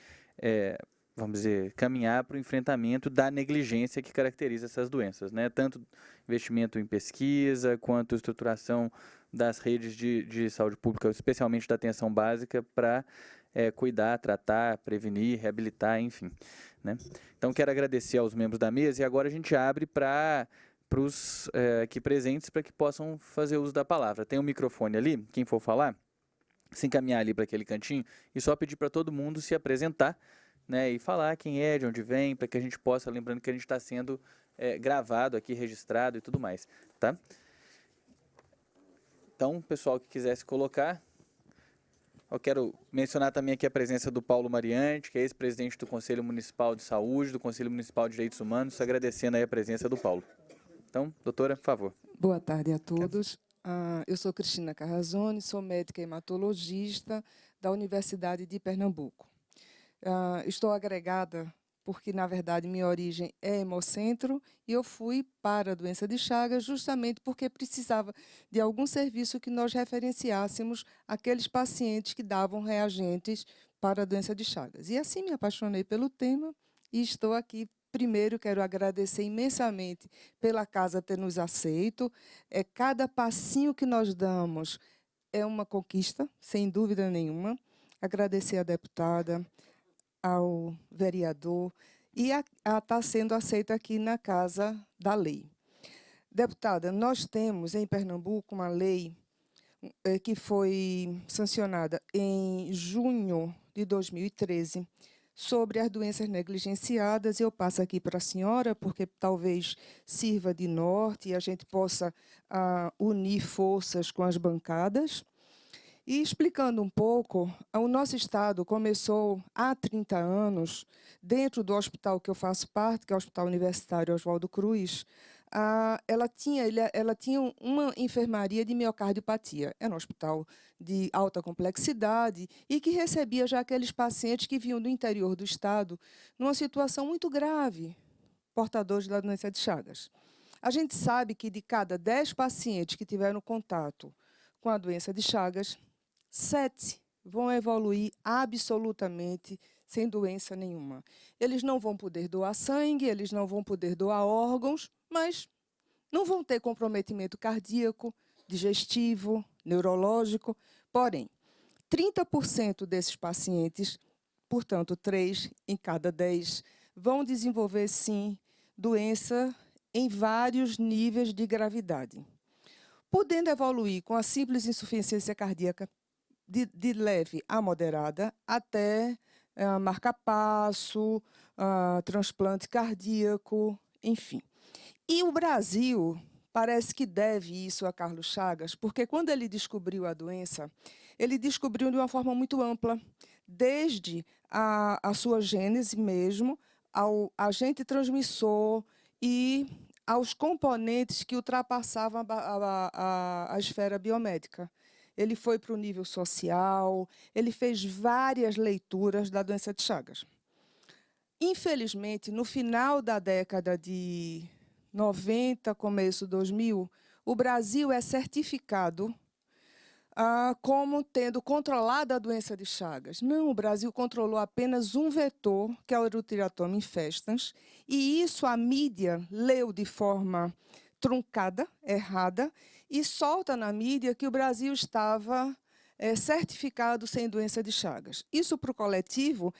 vamos dizer, caminhar para o enfrentamento da negligência que caracteriza essas doenças, né? Tanto investimento em pesquisa, quanto estruturação das redes de saúde pública, especialmente da atenção básica, para cuidar, tratar, prevenir, reabilitar, enfim, né? Então, quero agradecer aos membros da mesa e agora a gente abre para os aqui presentes para que possam fazer uso da palavra. Tem um microfone ali, quem for falar, se encaminhar ali para aquele cantinho e só pedir para todo mundo se apresentar, né, e falar quem é, de onde vem, para que a gente possa, lembrando que a gente está sendo gravado aqui, registrado e tudo mais, tá? Então, pessoal que quiser se colocar, eu quero mencionar também aqui a presença do Paulo Mariante, que é ex-presidente do Conselho Municipal de Saúde, do Conselho Municipal de Direitos Humanos, agradecendo aí a presença do Paulo. Então, doutora, por favor. Boa tarde a todos. Eu sou Cristina Carrazone, sou médica hematologista da Universidade de Pernambuco. Estou agregada porque, na verdade, minha origem é Hemocentro e eu fui para a doença de Chagas justamente porque precisava de algum serviço que nós referenciássemos aqueles pacientes que davam reagentes para a doença de Chagas. E assim me apaixonei pelo tema e estou aqui. Primeiro, quero agradecer imensamente pela casa ter nos aceito. Cada passinho que nós damos é uma conquista, sem dúvida nenhuma. Agradecer à deputada, ao vereador e a estar sendo aceita aqui na Casa da Lei. Deputada, nós temos em Pernambuco uma lei que foi sancionada em junho de 2013, sobre as doenças negligenciadas. Eu passo aqui para a senhora, porque talvez sirva de norte e a gente possa unir forças com as bancadas. E explicando um pouco, o nosso estado começou há 30 anos, dentro do hospital que eu faço parte, que é o Hospital Universitário Oswaldo Cruz. Ela tinha uma enfermaria de miocardiopatia. Era um hospital de alta complexidade e que recebia já aqueles pacientes que vinham do interior do estado numa situação muito grave, portadores da doença de Chagas. A gente sabe que de cada 10 pacientes que tiveram contato com a doença de Chagas, 7 vão evoluir absolutamente sem doença nenhuma. Eles não vão poder doar sangue, eles não vão poder doar órgãos, mas não vão ter comprometimento cardíaco, digestivo, neurológico. Porém, 30% desses pacientes, portanto, 3 em cada 10, vão desenvolver, sim, doença em vários níveis de gravidade, podendo evoluir com a simples insuficiência cardíaca de leve a moderada até marca-passo, transplante cardíaco, enfim. E o Brasil parece que deve isso a Carlos Chagas, porque quando ele descobriu a doença, ele descobriu de uma forma muito ampla, desde a sua gênese mesmo, ao agente transmissor e aos componentes que ultrapassavam a esfera biomédica. Ele foi para o nível social, ele fez várias leituras da doença de Chagas. Infelizmente, no final da década de 90, começo 2000, o Brasil é certificado como tendo controlado a doença de Chagas. Não, o Brasil controlou apenas um vetor, que é o Erythrotoma infestans, e isso a mídia leu de forma truncada, errada, e solta na mídia que o Brasil estava certificado sem doença de Chagas. Isso, para o coletivo,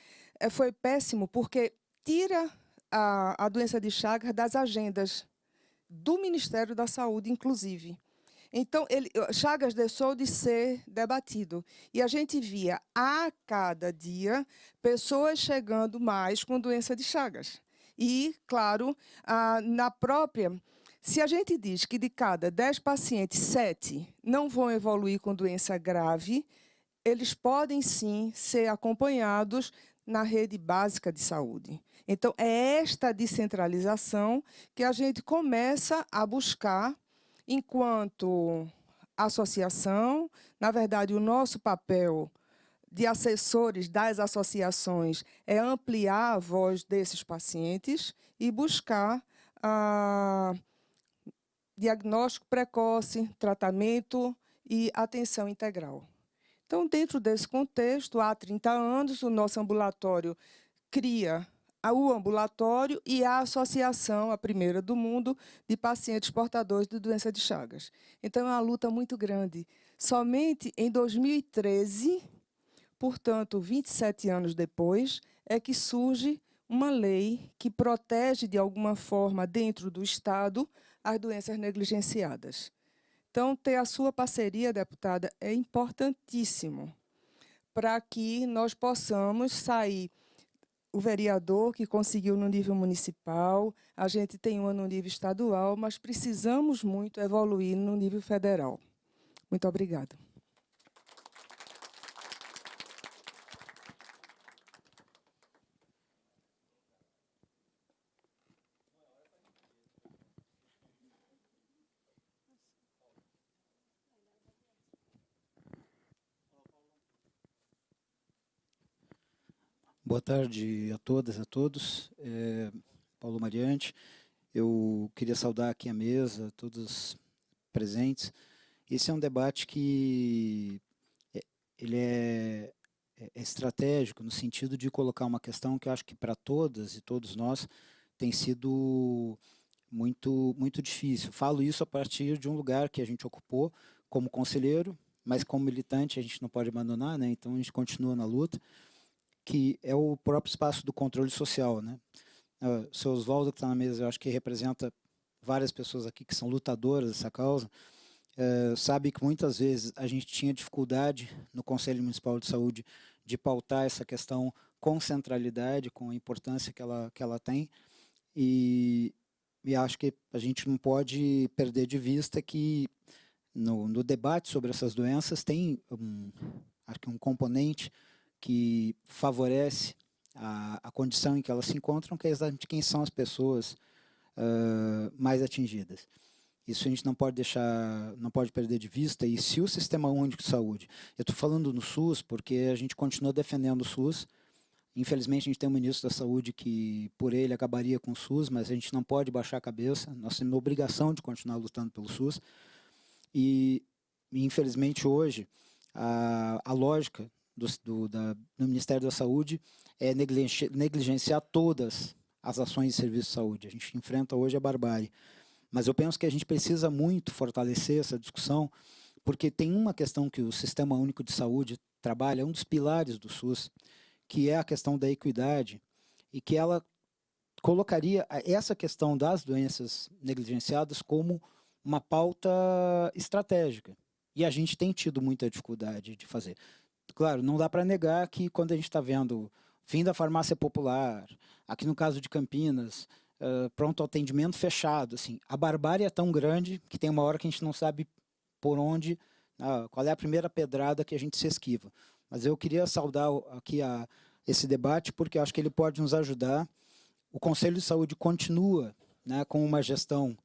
foi péssimo, porque tira a doença de Chagas das agendas do Ministério da Saúde, inclusive. Então, Chagas deixou de ser debatido. E a gente via, a cada dia, pessoas chegando mais com doença de Chagas. E, claro, na própria... Se a gente diz que de cada 10 pacientes, 7 não vão evoluir com doença grave, eles podem, sim, ser acompanhados na rede básica de saúde. Então, é esta descentralização que a gente começa a buscar enquanto associação. Na verdade, o nosso papel de assessores das associações é ampliar a voz desses pacientes e buscar diagnóstico precoce, tratamento e atenção integral. Então, dentro desse contexto, há 30 anos, o nosso ambulatório cria o ambulatório e a associação, a primeira do mundo, de pacientes portadores de doença de Chagas. Então, é uma luta muito grande. Somente em 2013, portanto, 27 anos depois, é que surge uma lei que protege, de alguma forma, dentro do Estado, as doenças negligenciadas. Então, ter a sua parceria, deputada, é importantíssimo para que nós possamos sair. O vereador que conseguiu no nível municipal, a gente tem uma no nível estadual, mas precisamos muito evoluir no nível federal. Muito obrigada. Boa tarde a todas e a todos. Paulo Mariante. Eu queria saudar aqui a mesa, todos presentes. Esse é um debate que ele é estratégico no sentido de colocar uma questão que eu acho que para todas e todos nós tem sido muito difícil. Falo isso a partir de um lugar que a gente ocupou como conselheiro, mas como militante a gente não pode abandonar, né? Então a gente continua na luta, que é o próprio espaço do controle social, né? O seu Oswaldo, que está na mesa, eu acho que representa várias pessoas aqui que são lutadoras dessa causa, sabe que muitas vezes a gente tinha dificuldade no Conselho Municipal de Saúde de pautar essa questão com centralidade, com a importância que ela tem, e acho que a gente não pode perder de vista que no debate sobre essas doenças tem acho que um componente que favorece a condição em que elas se encontram, que é exatamente quem são as pessoas mais atingidas. Isso a gente não pode deixar, não pode perder de vista. E se o Sistema Único de Saúde, eu estou falando no SUS porque a gente continua defendendo o SUS. Infelizmente a gente tem um ministro da Saúde que por ele acabaria com o SUS, mas a gente não pode baixar a cabeça. Nós temos a obrigação de continuar lutando pelo SUS. E infelizmente hoje a lógica do Ministério da Saúde é negligenciar todas as ações de serviço de saúde. A gente enfrenta hoje a barbárie. Mas eu penso que a gente precisa muito fortalecer essa discussão, porque tem uma questão que o Sistema Único de Saúde trabalha, um dos pilares do SUS, que é a questão da equidade, e que ela colocaria essa questão das doenças negligenciadas como uma pauta estratégica. E a gente tem tido muita dificuldade de fazer. Claro, não dá para negar que quando a gente está vendo fim da farmácia popular, aqui no caso de Campinas, pronto atendimento fechado, assim, a barbárie é tão grande que tem uma hora que a gente não sabe por onde, qual é a primeira pedrada que a gente se esquiva. Mas eu queria saudar aqui esse debate, porque eu acho que ele pode nos ajudar. O Conselho de Saúde continua, né, com uma gestão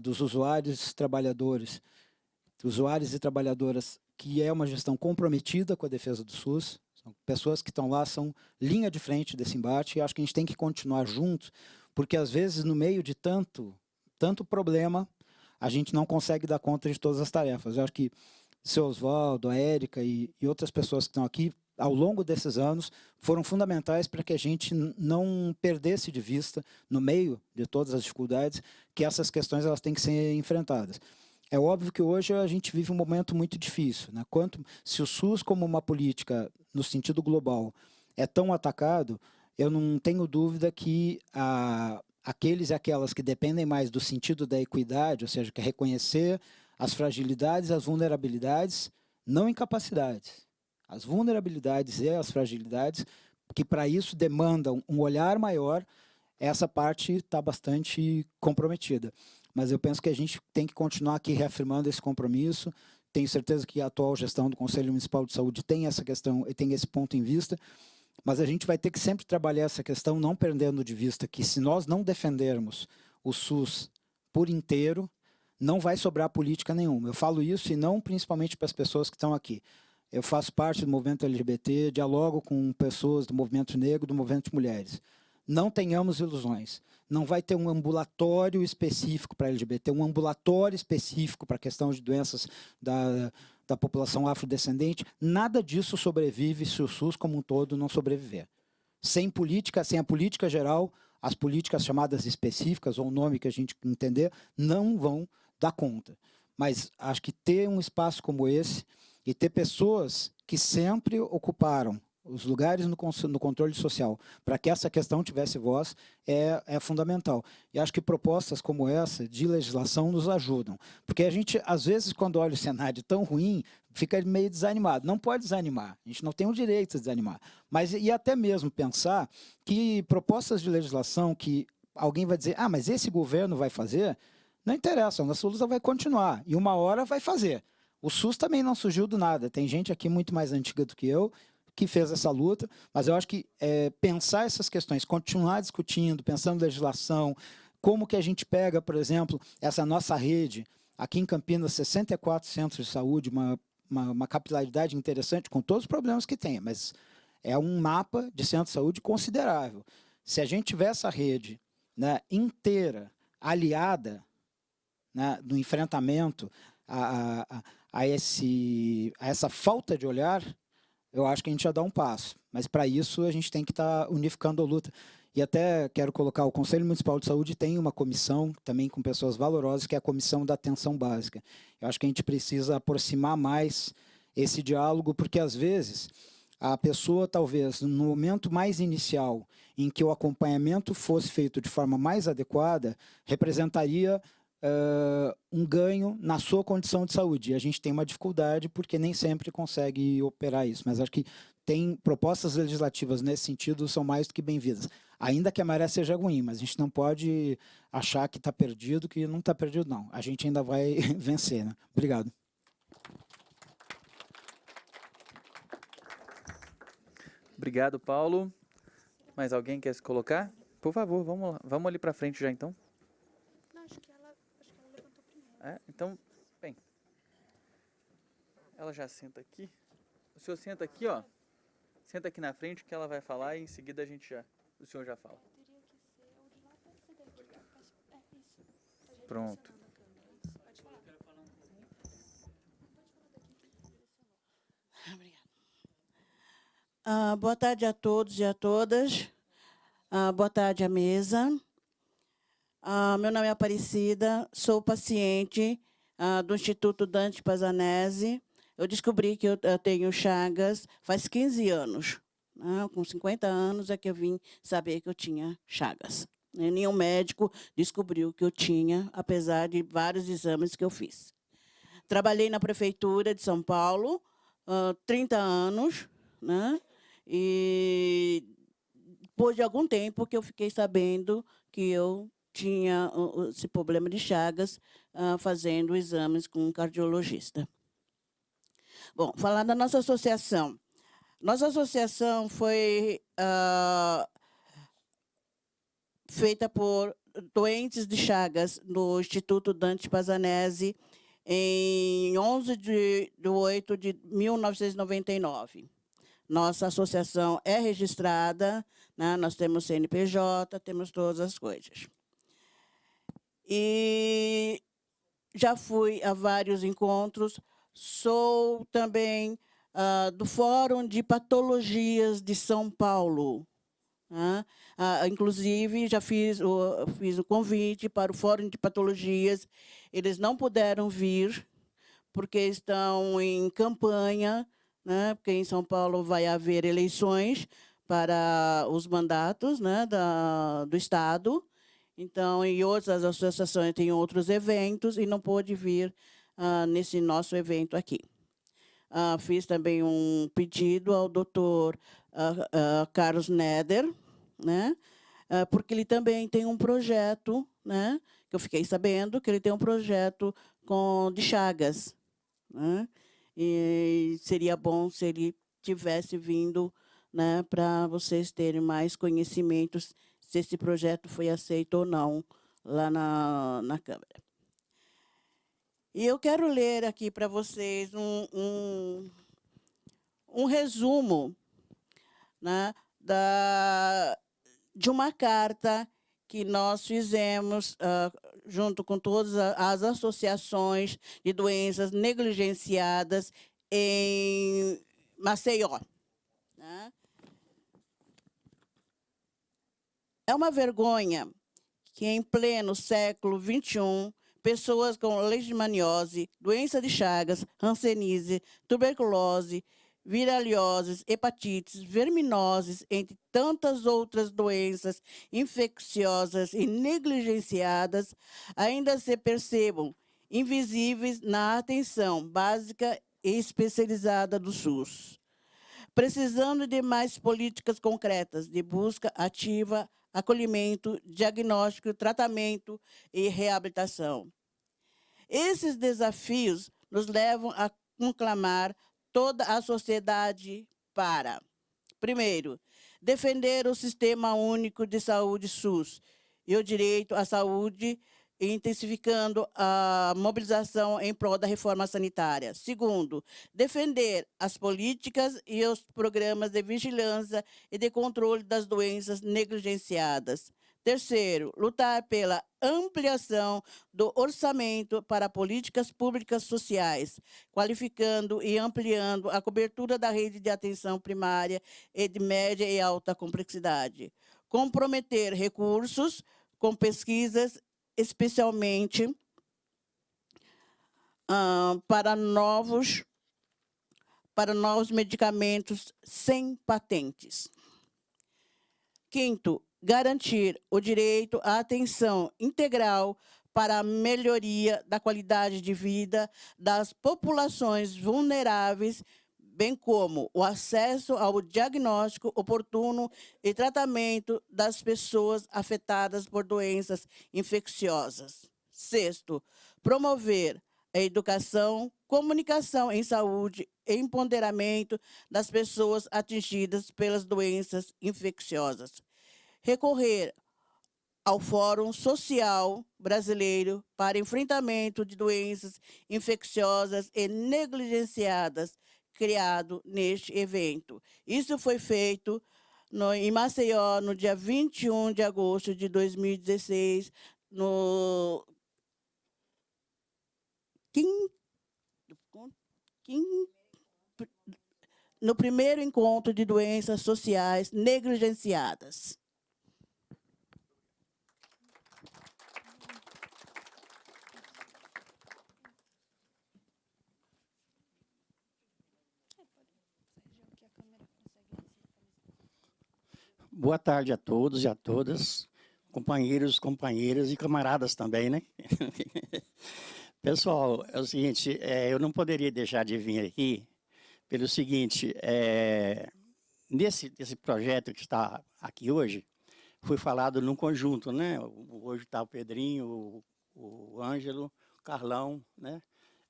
dos usuários e trabalhadores, usuários e trabalhadoras, que é uma gestão comprometida com a defesa do SUS. São pessoas que estão lá, são linha de frente desse embate, e acho que a gente tem que continuar junto, porque às vezes no meio de tanto problema, a gente não consegue dar conta de todas as tarefas. Eu acho que o seu Oswaldo, a Érica e outras pessoas que estão aqui, ao longo desses anos, foram fundamentais para que a gente não perdesse de vista, no meio de todas as dificuldades, que essas questões elas têm que ser enfrentadas. É óbvio que hoje a gente vive um momento muito difícil, né? Se o SUS, como uma política no sentido global, é tão atacado, eu não tenho dúvida que aqueles e aquelas que dependem mais do sentido da equidade, ou seja, que é reconhecer as fragilidades, as vulnerabilidades, não incapacidades, as vulnerabilidades e as fragilidades, que para isso demandam um olhar maior, essa parte está bastante comprometida. Mas eu penso que a gente tem que continuar aqui reafirmando esse compromisso. Tenho certeza que a atual gestão do Conselho Municipal de Saúde tem essa questão e tem esse ponto em vista, mas a gente vai ter que sempre trabalhar essa questão, não perdendo de vista que se nós não defendermos o SUS por inteiro, não vai sobrar política nenhuma. Eu falo isso e não principalmente para as pessoas que estão aqui. Eu faço parte do movimento LGBT, dialogo com pessoas do movimento negro, do movimento de mulheres. Não tenhamos ilusões. Não vai ter um ambulatório específico para LGBT, um ambulatório específico para a questão de doenças da população afrodescendente. Nada disso sobrevive se o SUS como um todo não sobreviver. Sem a política geral, as políticas chamadas específicas, ou o nome que a gente entender, não vão dar conta. Mas acho que ter um espaço como esse e ter pessoas que sempre ocuparam os lugares no controle social, para que essa questão tivesse voz, é fundamental. E acho que propostas como essa, de legislação, nos ajudam. Porque a gente, às vezes, quando olha o cenário tão ruim, fica meio desanimado. Não pode desanimar, a gente não tem o direito de desanimar. Mas, e até mesmo pensar que propostas de legislação que alguém vai dizer, mas esse governo vai fazer, não interessa, a nossa luta vai continuar, e uma hora vai fazer. O SUS também não surgiu do nada, tem gente aqui muito mais antiga do que eu, que fez essa luta, mas eu acho que pensar essas questões, continuar discutindo, pensando em legislação, como que a gente pega, por exemplo, essa nossa rede, aqui em Campinas, 64 centros de saúde, uma capilaridade interessante, com todos os problemas que tem, mas é um mapa de centro de saúde considerável. Se a gente tiver essa rede, né, inteira, aliada, né, no enfrentamento a essa falta de olhar, eu acho que a gente já dá um passo. Mas, para isso, a gente tem que estar unificando a luta. E até quero colocar, o Conselho Municipal de Saúde tem uma comissão, também com pessoas valorosas, que é a Comissão da Atenção Básica. Eu acho que a gente precisa aproximar mais esse diálogo, porque, às vezes, a pessoa, talvez, no momento mais inicial, em que o acompanhamento fosse feito de forma mais adequada, representaria um ganho na sua condição de saúde. E a gente tem uma dificuldade porque nem sempre consegue operar isso. Mas acho que tem propostas legislativas nesse sentido, são mais do que bem-vindas. Ainda que a maré seja ruim, mas a gente não pode achar que está perdido, que não está perdido, não. A gente ainda vai vencer, né? Obrigado. Obrigado, Paulo. Mais alguém quer se colocar? Por favor, vamos lá. Vamos ali para frente já, então. Não, acho que ela levantou primeiro. Então, bem. Ela já senta aqui. O senhor senta aqui, ó. Senta aqui na frente que ela vai falar e em seguida o senhor já fala. Teria que ser o de lá para esse daqui. Isso. Pronto. Obrigada. Boa tarde a todos e a todas. Boa tarde à mesa. Meu nome é Aparecida, sou paciente do Instituto Dante Pazanese. Eu descobri que eu tenho Chagas faz 15 anos. Com 50 anos é que eu vim saber que eu tinha Chagas. Nenhum médico descobriu que eu tinha, apesar de vários exames que eu fiz. Trabalhei na Prefeitura de São Paulo, 30 anos, né? E depois de algum tempo que eu fiquei sabendo que eu tinha esse problema de Chagas, fazendo exames com um cardiologista. Bom, falar da nossa associação. Nossa associação foi feita por doentes de Chagas no Instituto Dante Pazanese em 11 de 8 de 1999. Nossa associação é registrada, né? Nós temos CNPJ, temos todas as coisas. E já fui a vários encontros. Sou também do Fórum de Patologias de São Paulo. Inclusive, já fiz o convite para o Fórum de Patologias. Eles não puderam vir, porque estão em campanha, né? Porque em São Paulo vai haver eleições para os mandatos, né, do Estado. Então, e outras associações têm outros eventos e não pôde vir nesse nosso evento aqui. Fiz também um pedido ao doutor Carlos Neder, né? Porque ele também tem um projeto, né? Que eu fiquei sabendo que ele tem um projeto de Chagas, né? E seria bom se ele tivesse vindo, né, para vocês terem mais conhecimentos se esse projeto foi aceito ou não lá na Câmara. E eu quero ler aqui para vocês um resumo, né, de uma carta que nós fizemos junto com todas as associações de doenças negligenciadas em Maceió. Né? É uma vergonha que, em pleno século XXI, pessoas com leishmaniose, doença de Chagas, hanseníase, tuberculose, viralioses, hepatites, verminoses, entre tantas outras doenças infecciosas e negligenciadas, ainda se percebam invisíveis na atenção básica e especializada do SUS. Precisando de mais políticas concretas de busca ativa, acolhimento, diagnóstico, tratamento e reabilitação. Esses desafios nos levam a conclamar toda a sociedade para, primeiro, defender o Sistema Único de Saúde SUS e o direito à saúde e intensificando a mobilização em prol da reforma sanitária. Segundo, defender as políticas e os programas de vigilância e de controle das doenças negligenciadas. Terceiro, lutar pela ampliação do orçamento para políticas públicas sociais, qualificando e ampliando a cobertura da rede de atenção primária e de média e alta complexidade. Comprometer recursos com pesquisas, especialmente para novos medicamentos sem patentes. Quinto, garantir o direito à atenção integral para a melhoria da qualidade de vida das populações vulneráveis, bem como o acesso ao diagnóstico oportuno e tratamento das pessoas afetadas por doenças infecciosas. Sexto, promover a educação, comunicação em saúde e empoderamento das pessoas atingidas pelas doenças infecciosas. Recorrer ao Fórum Social Brasileiro para Enfrentamento de Doenças Infecciosas e Negligenciadas, criado neste evento. Isso foi feito em Maceió, no dia 21 de agosto de 2016, no primeiro encontro de doenças sociais negligenciadas. Boa tarde a todos e a todas, companheiros, companheiras e camaradas também, né? Pessoal, é o seguinte, eu não poderia deixar de vir aqui pelo seguinte, nesse projeto que está aqui hoje, foi falado num conjunto, né? Hoje está o Pedrinho, o Ângelo, o Carlão, né?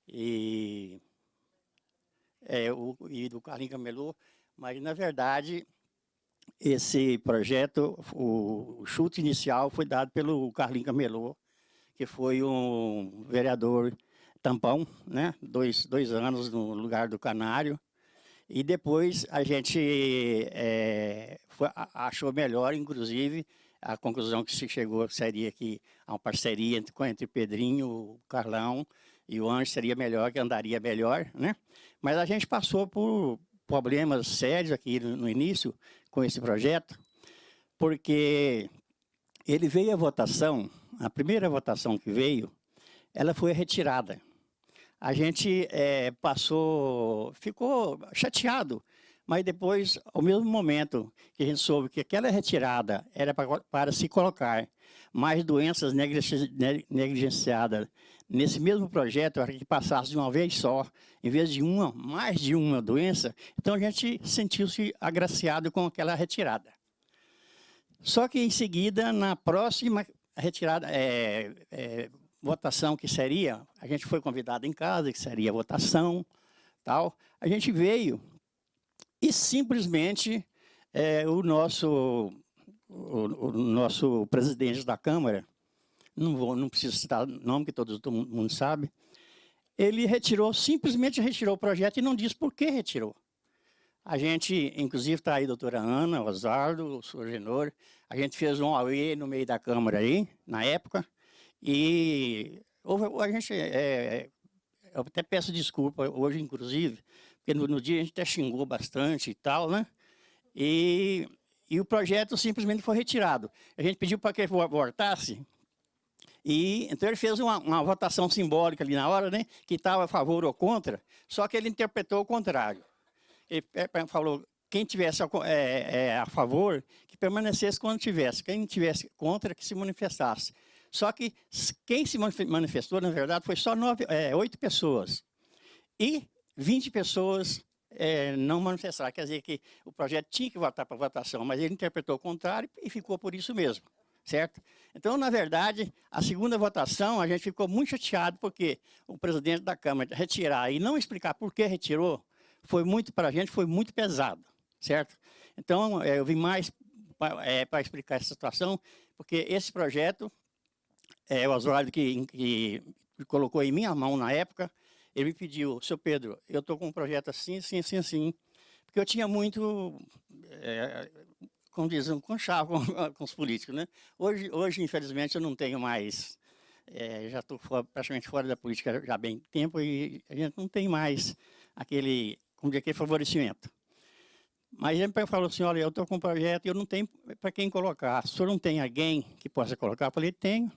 E do Carlinhos Camelô, mas na verdade esse projeto, o chute inicial foi dado pelo Carlinhos Camelô, que foi um vereador tampão, né? Dois anos no lugar do Canário. E depois a gente achou melhor, inclusive, a conclusão que se chegou seria que uma parceria entre Pedrinho, o Carlão e o Anjo seria melhor, que andaria melhor, né? Mas a gente passou por problemas sérios aqui no início com esse projeto, porque ele veio à votação, a primeira votação que veio, ela foi retirada. A gente ficou chateado, mas depois, ao mesmo momento que a gente soube que aquela retirada era para se colocar mais doenças negligenciadas nesse mesmo projeto, para que passasse de uma vez só, em vez de mais de uma doença, então a gente sentiu-se agraciado com aquela retirada. Só que em seguida, na próxima retirada, votação que seria, a gente foi convidado em casa, que seria votação, tal, a gente veio e simplesmente o nosso presidente da Câmara, não preciso citar o nome, que todo mundo sabe, ele simplesmente retirou o projeto e não disse por que retirou. A gente, inclusive, está aí a doutora Ana, o Osvaldo, o senhor Genor, a gente fez um auê no meio da Câmara aí, na época, e a gente, eu até peço desculpa hoje, inclusive, porque no dia a gente até xingou bastante e tal, né? E o projeto simplesmente foi retirado. A gente pediu para que ele voltasse, e então ele fez uma votação simbólica ali na hora, né? Que estava a favor ou contra, só que ele interpretou o contrário. Ele falou, quem tivesse a favor, que permanecesse quando tivesse. Quem tivesse contra, que se manifestasse. Só que quem se manifestou, na verdade, foi só 8 pessoas. E 20 pessoas não manifestaram. Quer dizer que o projeto tinha que voltar para votação, mas ele interpretou o contrário e ficou por isso mesmo. Certo? Então, na verdade, a segunda votação, a gente ficou muito chateado, porque o presidente da Câmara retirar e não explicar por que retirou, para a gente foi muito pesado, certo? Então, eu vim mais para explicar essa situação, porque esse projeto o Oswaldo que colocou em minha mão na época, ele me pediu, seu Pedro, eu estou com um projeto assim, assim, assim, assim, porque eu tinha muito, como dizem, conchavo com os políticos, né? Hoje, infelizmente, eu não tenho mais, já estou praticamente fora da política já há bem tempo e a gente não tem mais aquele favorecimento. Mas ele falou assim, olha, eu estou com um projeto e eu não tenho para quem colocar. O senhor não tem alguém que possa colocar? Eu falei, tenho.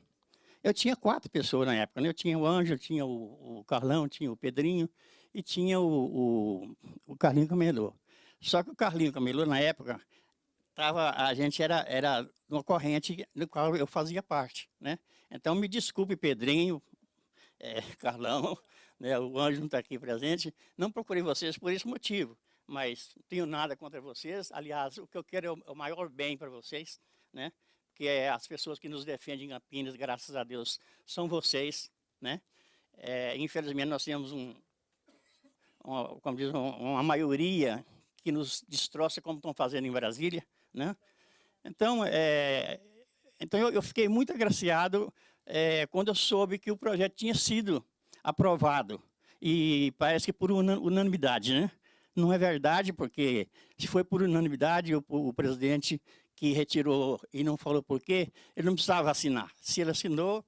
Eu tinha 4 pessoas na época, né? Eu tinha o Ângelo, tinha o Carlão, tinha o Pedrinho e tinha o Carlinho Camelô. Só que o Carlinho Camelô, na época, a gente era uma corrente do qual eu fazia parte, né? Então, me desculpe, Pedrinho, Carlão, né? O Ângelo não está aqui presente, não procurei vocês por esse motivo. Mas não tenho nada contra vocês. Aliás, o que eu quero é o maior bem para vocês, né? Que as pessoas que nos defendem em Campinas, graças a Deus, são vocês, né? Infelizmente, nós temos uma maioria que nos destroça como estão fazendo em Brasília, né? Então, eu fiquei muito agraciado quando eu soube que o projeto tinha sido aprovado. E parece que por unanimidade, né? Não é verdade, porque se foi por unanimidade, o presidente que retirou e não falou por quê, ele não precisava assinar. Se ele assinou,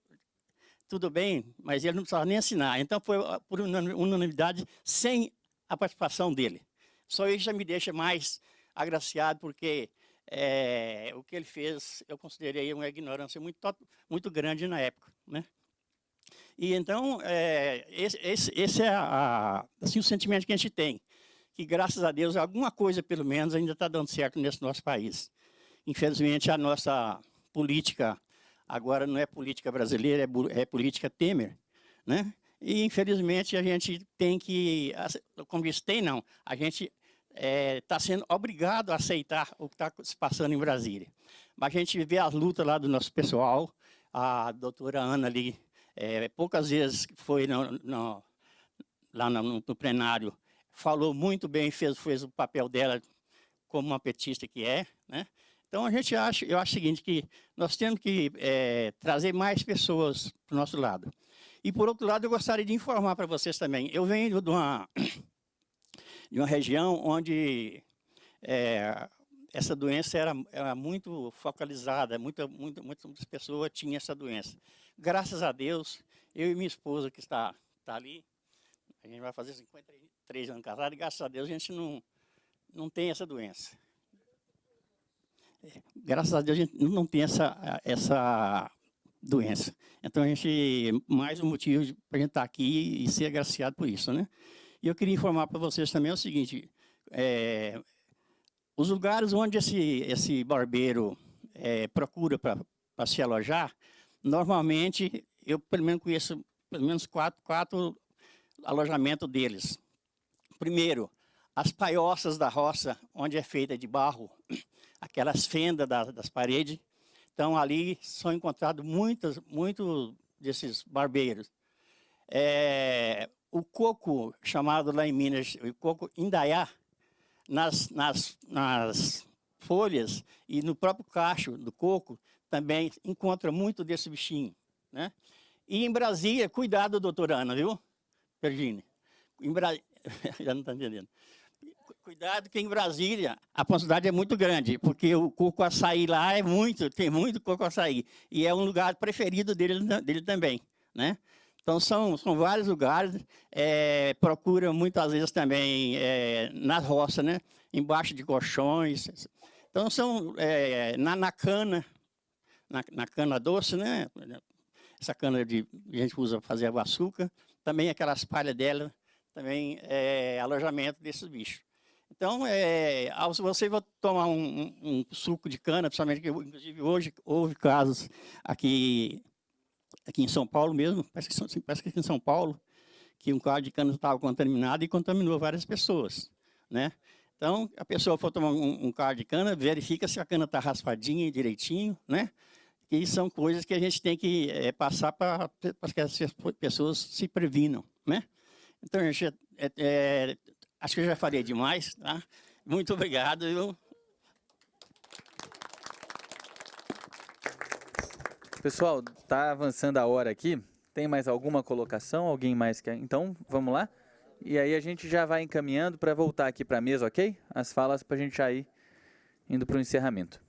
tudo bem, mas ele não precisava nem assinar. Então, foi por unanimidade, sem a participação dele. Só isso já me deixa mais agraciado, porque o que ele fez, eu considerei uma ignorância muito grande na época, né? E então, esse é assim, o sentimento que a gente tem. Que, graças a Deus, alguma coisa, pelo menos, ainda está dando certo nesse nosso país. Infelizmente, a nossa política agora não é política brasileira, é política Temer, né? E, infelizmente, a gente tem que, como disse, a gente está sendo obrigado a aceitar o que está se passando em Brasília. Mas a gente vê as lutas lá do nosso pessoal, a doutora Ana ali, poucas vezes foi lá no plenário, falou muito bem, fez o papel dela como uma petista que é, né? Então, eu acho o seguinte, que nós temos que trazer mais pessoas para o nosso lado. E, por outro lado, eu gostaria de informar para vocês também. Eu venho de uma região onde essa doença era muito focalizada, muitas pessoas tinham essa doença. Graças a Deus, eu e minha esposa, que está ali, a gente vai fazer 53 anos casados, e graças a Deus a gente não tem essa doença. Graças a Deus a gente não tem essa doença. Então, mais um motivo para a gente estar aqui e ser agraciado por isso, né? E eu queria informar para vocês também o seguinte, os lugares onde esse barbeiro procura para se alojar, normalmente, eu pelo menos conheço pelo menos quatro alojamentos deles. Primeiro, as paioças da roça, onde é feita de barro, aquelas fendas das paredes. Então, ali são encontrados muitos desses barbeiros. O coco, chamado lá em Minas, o coco indaiá, nas folhas e no próprio cacho do coco, também encontra muito desse bichinho, né? E em Brasília, cuidado, doutora Ana, viu, Virgínia? Já não está entendendo. Cuidado que em Brasília a quantidade é muito grande, porque o coco açaí lá tem muito coco açaí. E é um lugar preferido dele também, né? Então, são vários lugares, procura muitas vezes também na roça, né? Embaixo de colchões. Então, são na cana doce, né? Essa cana a gente usa para fazer água açúcar, também aquelas palhas dela, também alojamento desses bichos. Então, se você vai tomar um suco de cana, principalmente, inclusive hoje houve casos aqui em São Paulo mesmo, parece que aqui em São Paulo, que um caldo de cana estava contaminado e contaminou várias pessoas, né? Então, a pessoa for tomar um caldo de cana, verifica se a cana está raspadinha direitinho, né? E são coisas que a gente tem que passar para que as pessoas se previnam, né? Então, gente, acho que eu já falei demais, tá? Muito obrigado. Pessoal, tá avançando a hora aqui. Tem mais alguma colocação? Alguém mais quer? Então, vamos lá? E aí a gente já vai encaminhando para voltar aqui para a mesa, ok? As falas para a gente já ir indo para o encerramento.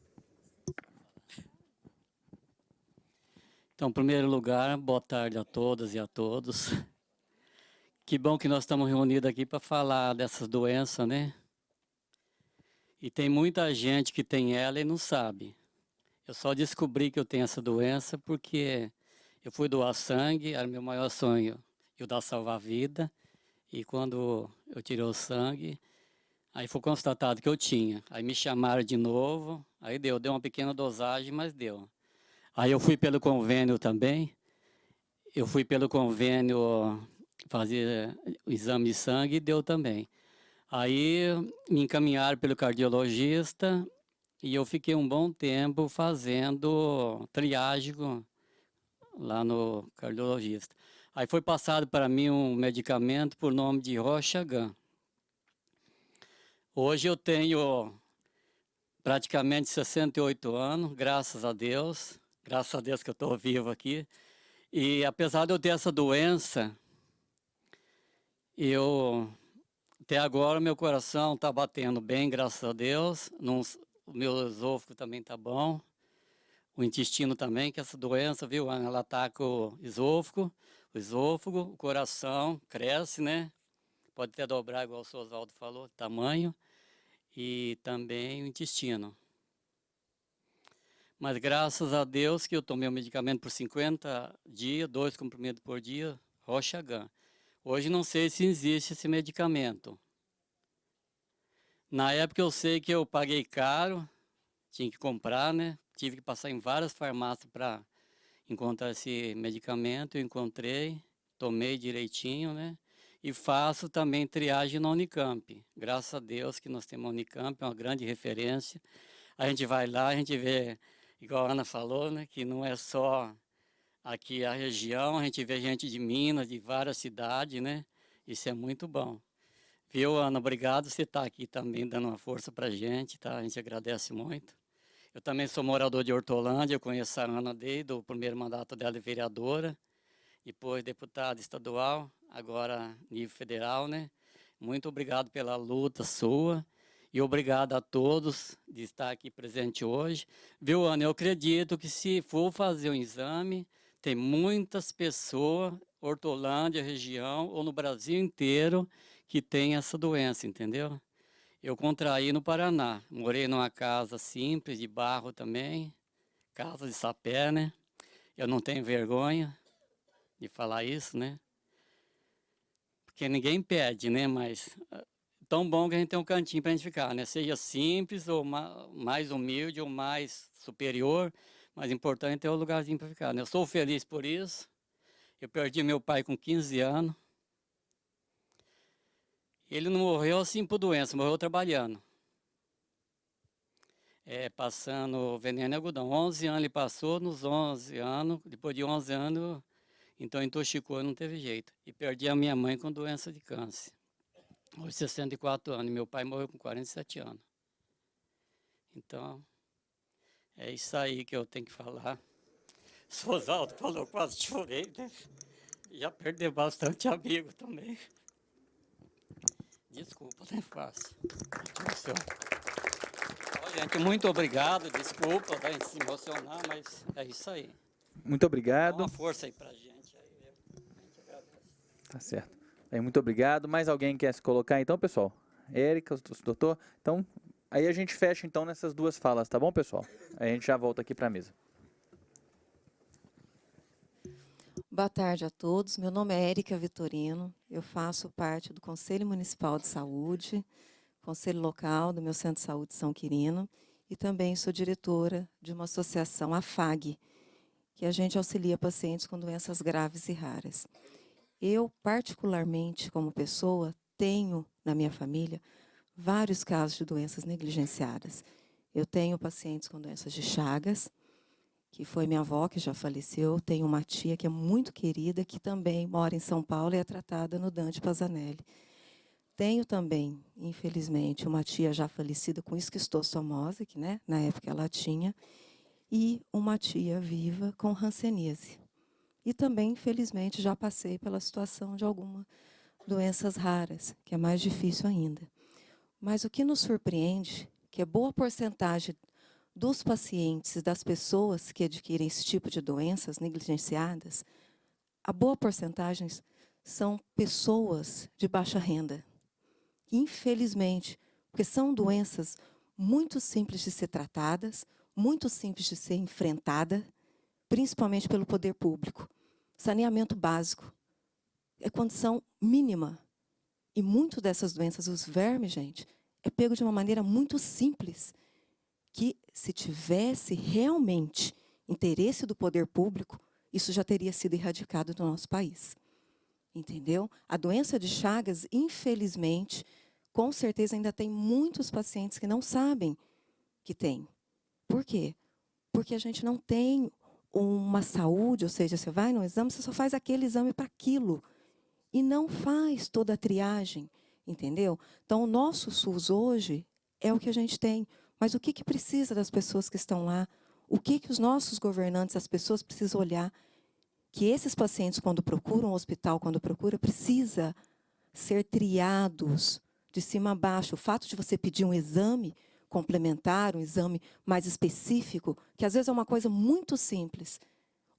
Então, em primeiro lugar, boa tarde a todas e a todos. Que bom que nós estamos reunidos aqui para falar dessas doenças, né? E tem muita gente que tem ela e não sabe. Eu só descobri que eu tenho essa doença porque eu fui doar sangue, era meu maior sonho, eu dar salvar a vida. E quando eu tirei o sangue, aí foi constatado que eu tinha. Aí me chamaram de novo, aí deu uma pequena dosagem, mas deu. Aí eu fui pelo convênio também, fazer o exame de sangue e deu também. Aí me encaminharam pelo cardiologista e eu fiquei um bom tempo fazendo triagem lá no cardiologista. Aí foi passado para mim um medicamento por nome de Roxagan. Hoje eu tenho praticamente 68 anos, graças a Deus que eu estou vivo aqui. E apesar de eu ter essa doença, até agora meu coração está batendo bem, graças a Deus. O meu esôfago também está bom. O intestino também, que essa doença, viu? Ela ataca o esôfago, o coração cresce, né? Pode até dobrar, igual o senhor Oswaldo falou, tamanho. E também o intestino. Mas graças a Deus que eu tomei o medicamento por 50 dias, 2 comprimidos por dia, Roxagan. Hoje não sei se existe esse medicamento. Na época eu sei que eu paguei caro, tinha que comprar, né? Tive que passar em várias farmácias para encontrar esse medicamento. Eu encontrei, tomei direitinho, né? E faço também triagem na Unicamp. Graças a Deus que nós temos a Unicamp, é uma grande referência. A gente vai lá, a gente vê, igual a Ana falou, né? Que não é só aqui a região, a gente vê gente de Minas, de várias cidades, né? Isso é muito bom. Viu, Ana? Obrigado por você estar aqui também dando uma força para a gente, tá? A gente agradece muito. Eu também sou morador de Hortolândia, eu conheço a Ana desde o primeiro mandato dela de vereadora, depois deputada estadual, agora nível federal, né? Muito obrigado pela luta sua e obrigado a todos de estar aqui presente hoje. Viu, Ana? Eu acredito que se for fazer um exame, tem muitas pessoas, Hortolândia, região, ou no Brasil inteiro, que tem essa doença, entendeu? Eu contraí no Paraná, morei numa casa simples, de barro também, casa de sapé, né? Eu não tenho vergonha de falar isso, né? Porque ninguém pede, né? Mas tão bom que a gente tem um cantinho para a gente ficar, né? Seja simples, ou mais humilde, ou mais superior, mas importante é ter um lugarzinho para ficar, né? Eu sou feliz por isso. Eu perdi meu pai com 15 anos. Ele não morreu assim por doença, morreu trabalhando. Passando veneno e algodão. 11 anos ele passou, nos 11 anos, depois de 11 anos, então intoxicou e não teve jeito. E perdi a minha mãe com doença de câncer. Hoje 64 anos, e meu pai morreu com 47 anos. Então, é isso aí que eu tenho que falar. O Oswaldo falou, quase chorei, né? Já perdeu bastante amigo também. Desculpa, não é fácil. Gente, muito obrigado, desculpa, vai se emocionar, mas é isso aí. Muito obrigado. Dá uma força aí pra gente. A gente agradece. Tá certo. Muito obrigado. Mais alguém quer se colocar então, pessoal? Érica, o doutor? Então, aí a gente fecha então nessas duas falas, tá bom, pessoal? Aí a gente já volta aqui para a mesa. Boa tarde a todos. Meu nome é Érica Vitorino. Eu faço parte do Conselho Municipal de Saúde, Conselho Local do meu Centro de Saúde São Quirino, e também sou diretora de uma associação, a FAG, que a gente auxilia pacientes com doenças graves e raras. Eu, particularmente, como pessoa, tenho na minha família vários casos de doenças negligenciadas. Eu tenho pacientes com doenças de Chagas, que foi minha avó, que já faleceu. Tenho uma tia que é muito querida, que também mora em São Paulo e é tratada no Dante Pazzanelli. Tenho também, infelizmente, uma tia já falecida com esquistossomose, que, né, na época ela tinha. e uma tia viva com hanseníase. E também, infelizmente, já passei pela situação de algumas doenças raras, que é mais difícil ainda. Mas o que nos surpreende, que é boa porcentagem dos pacientes e das pessoas que adquirem esse tipo de doenças negligenciadas, a boa porcentagem são pessoas de baixa renda. Infelizmente, porque são doenças muito simples de ser tratadas, muito simples de ser enfrentada, principalmente pelo poder público. Saneamento básico é condição mínima. E muito dessas doenças, os vermes, gente, é pego de uma maneira muito simples, que se tivesse realmente interesse do poder público, isso já teria sido erradicado do nosso país. Entendeu? A doença de Chagas, infelizmente, com certeza ainda tem muitos pacientes que não sabem que tem. Por quê? Porque a gente não tem uma saúde, ou seja, você vai no exame, você só faz aquele exame para aquilo. E não faz toda a triagem, entendeu? Então, o nosso SUS hoje é o que a gente tem. Mas o que precisa das pessoas que estão lá? O que os nossos governantes, as pessoas precisam olhar? Que esses pacientes, quando procuram um hospital, quando procura, precisa ser triados de cima a baixo. O fato de você pedir um exame complementar, um exame mais específico, que às vezes é uma coisa muito simples.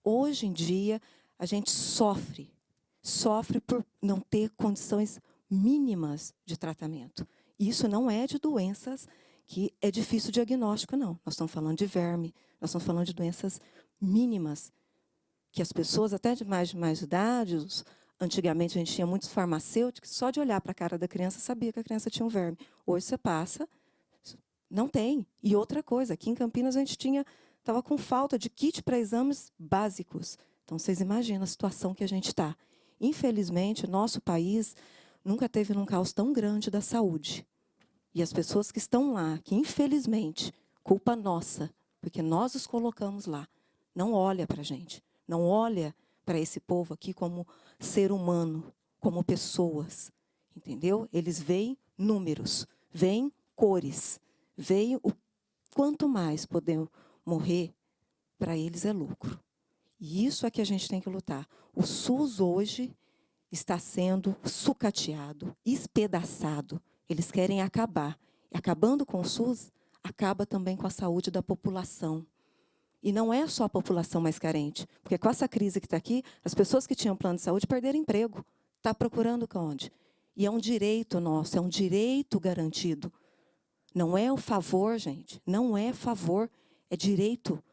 Hoje em dia, a gente sofre por não ter condições mínimas de tratamento. E isso não é de doenças que é difícil o diagnóstico, não. Nós estamos falando de verme, nós estamos falando de doenças mínimas, que as pessoas, até de mais idade, antigamente a gente tinha muitos farmacêuticos, só de olhar para a cara da criança sabia que a criança tinha um verme. Hoje você passa, não tem. E outra coisa, aqui em Campinas a gente estava com falta de kit para exames básicos. Então, vocês imaginam a situação que a gente está. Infelizmente, nosso país nunca teve um caos tão grande da saúde. E as pessoas que estão lá, que infelizmente, culpa nossa, porque nós os colocamos lá, não olha para a gente, não olha para esse povo aqui como ser humano, como pessoas, entendeu? Eles veem números, veem cores, veem o quanto mais podemos morrer, para eles é lucro. E isso é que a gente tem que lutar. O SUS hoje está sendo sucateado, espedaçado. Eles querem acabar. E acabando com o SUS, acaba também com a saúde da população. E não é só a população mais carente, porque com essa crise que está aqui, as pessoas que tinham plano de saúde perderam emprego. Está procurando onde? E é um direito nosso, é um direito garantido. Não é o favor, gente, não é favor, é direito.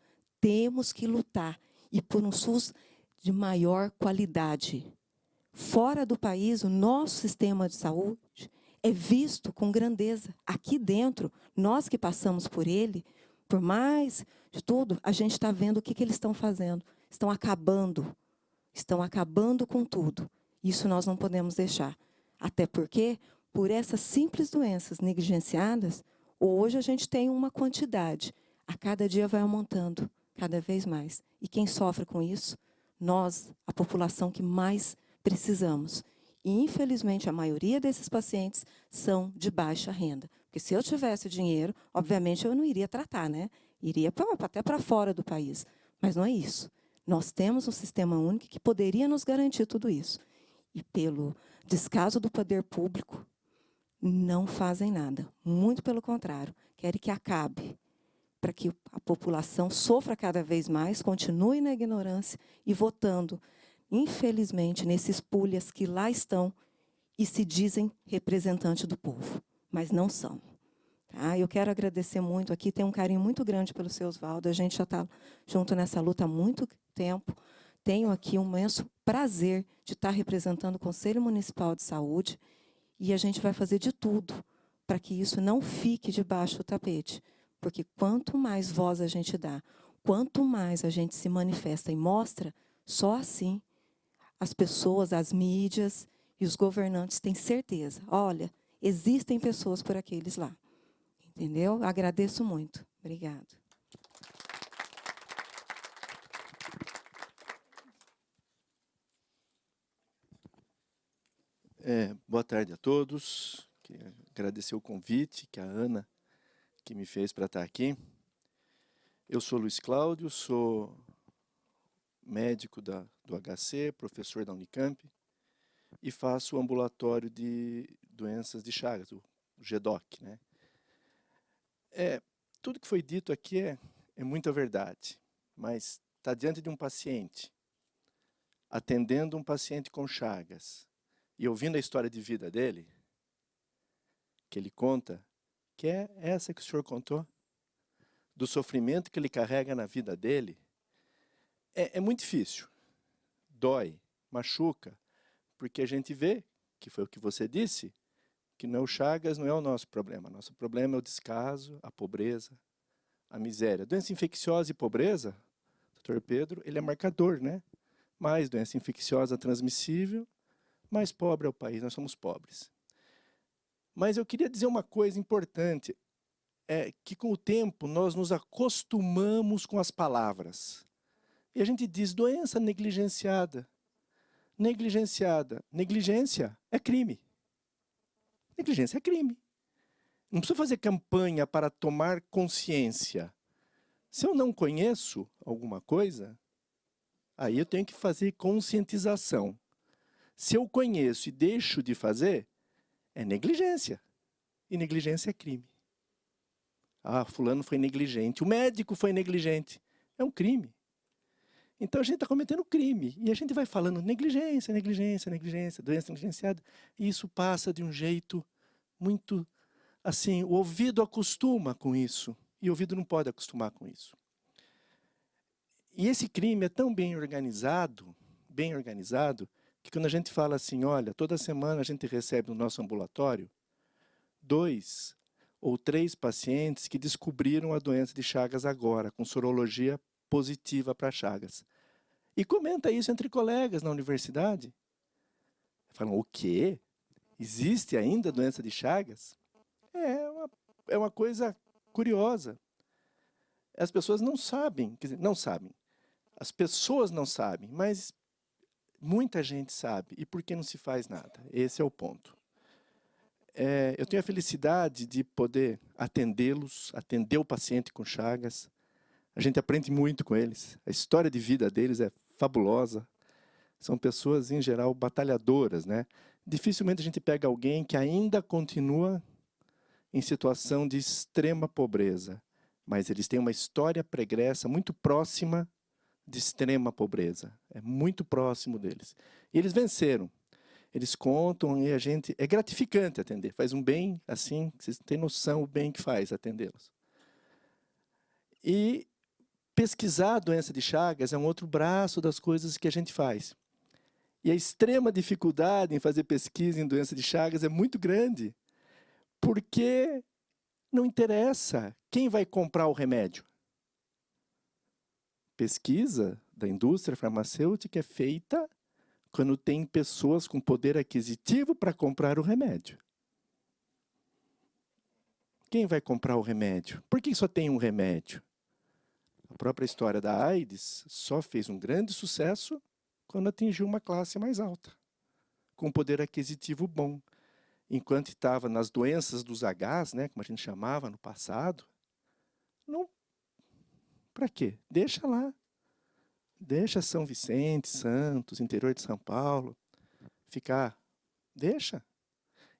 Temos que lutar. E por um SUS de maior qualidade. Fora do país, o nosso sistema de saúde é visto com grandeza. Aqui dentro, nós que passamos por ele, por mais de tudo, a gente está vendo o que eles estão fazendo. Estão acabando com tudo. Isso nós não podemos deixar. Até porque, por essas simples doenças negligenciadas, hoje a gente tem uma quantidade. A cada dia vai aumentando, cada vez mais. E quem sofre com isso? Nós, a população que mais precisamos. E, infelizmente, a maioria desses pacientes são de baixa renda. Porque se eu tivesse dinheiro, obviamente, eu não iria tratar, né? Iria até para fora do país. Mas não é isso. Nós temos um sistema único que poderia nos garantir tudo isso. E, pelo descaso do poder público, não fazem nada. Muito pelo contrário. Querem que acabe, para que a população sofra cada vez mais, continue na ignorância e votando, infelizmente, nesses pulhas que lá estão e se dizem representantes do povo, mas não são. Tá? Eu quero agradecer muito aqui, tenho um carinho muito grande pelo seu Oswaldo, a gente já está junto nessa luta há muito tempo. Tenho aqui um imenso prazer de estar representando o Conselho Municipal de Saúde e a gente vai fazer de tudo para que isso não fique debaixo do tapete. Porque quanto mais voz a gente dá, quanto mais a gente se manifesta e mostra, só assim as pessoas, as mídias e os governantes têm certeza. Olha, existem pessoas por aqueles lá. Entendeu? Agradeço muito. Obrigada. Boa tarde a todos. Queria agradecer o convite que a Ana que me fez para estar aqui. Eu sou Luiz Cláudio, sou médico do HC, professor da Unicamp, e faço o ambulatório de doenças de Chagas, o GEDOC, né? Tudo que foi dito aqui é muita verdade, mas está diante de um paciente, atendendo um paciente com Chagas, e ouvindo a história de vida dele, que ele conta, que é essa que o senhor contou, do sofrimento que ele carrega na vida dele, é muito difícil, dói, machuca, porque a gente vê, que foi o que você disse, que o Chagas não é o nosso problema. Nosso problema é o descaso, a pobreza, a miséria. Doença infecciosa e pobreza, doutor Pedro, ele é marcador, né? Mais doença infecciosa transmissível, mais pobre é o país, nós somos pobres. Mas eu queria dizer uma coisa importante, que com o tempo nós nos acostumamos com as palavras. E a gente diz doença negligenciada. Negligenciada. Negligência é crime. Negligência é crime. Não precisa fazer campanha para tomar consciência. Se eu não conheço alguma coisa, aí eu tenho que fazer conscientização. Se eu conheço e deixo de fazer, é negligência. E negligência é crime. Ah, fulano foi negligente. O médico foi negligente. É um crime. Então a gente está cometendo crime. E a gente vai falando negligência, negligência, negligência, doença negligenciada. E isso passa de um jeito muito assim, o ouvido acostuma com isso. E o ouvido não pode acostumar com isso. E esse crime é tão bem organizado, que quando a gente fala assim, olha, toda semana a gente recebe no nosso ambulatório 2 ou 3 pacientes que descobriram a doença de Chagas agora, com sorologia positiva para Chagas. E comenta isso entre colegas na universidade. Falam, o quê? Existe ainda a doença de Chagas? É uma coisa curiosa. As pessoas não sabem, quer dizer, não sabem. As pessoas não sabem, mas muita gente sabe. E por que não se faz nada? Esse é o ponto. Eu tenho a felicidade de poder atendê-los, atender o paciente com Chagas. A gente aprende muito com eles. A história de vida deles é fabulosa. São pessoas, em geral, batalhadoras, né? Dificilmente a gente pega alguém que ainda continua em situação de extrema pobreza. Mas eles têm uma história pregressa muito próxima de extrema pobreza. É muito próximo deles. E eles venceram. Eles contam e a gente... É gratificante atender. Faz um bem, assim, vocês têm noção o bem que faz atendê-los. E pesquisar a doença de Chagas é um outro braço das coisas que a gente faz. E a extrema dificuldade em fazer pesquisa em doença de Chagas é muito grande, porque não interessa quem vai comprar o remédio. Pesquisa da indústria farmacêutica é feita quando tem pessoas com poder aquisitivo para comprar o remédio. Quem vai comprar o remédio? Por que só tem um remédio? A própria história da AIDS só fez um grande sucesso quando atingiu uma classe mais alta, com poder aquisitivo bom. Enquanto estava nas doenças dos Hs, né, como a gente chamava no passado, não. Para quê? Deixa lá. Deixa São Vicente, Santos, interior de São Paulo, ficar. Deixa.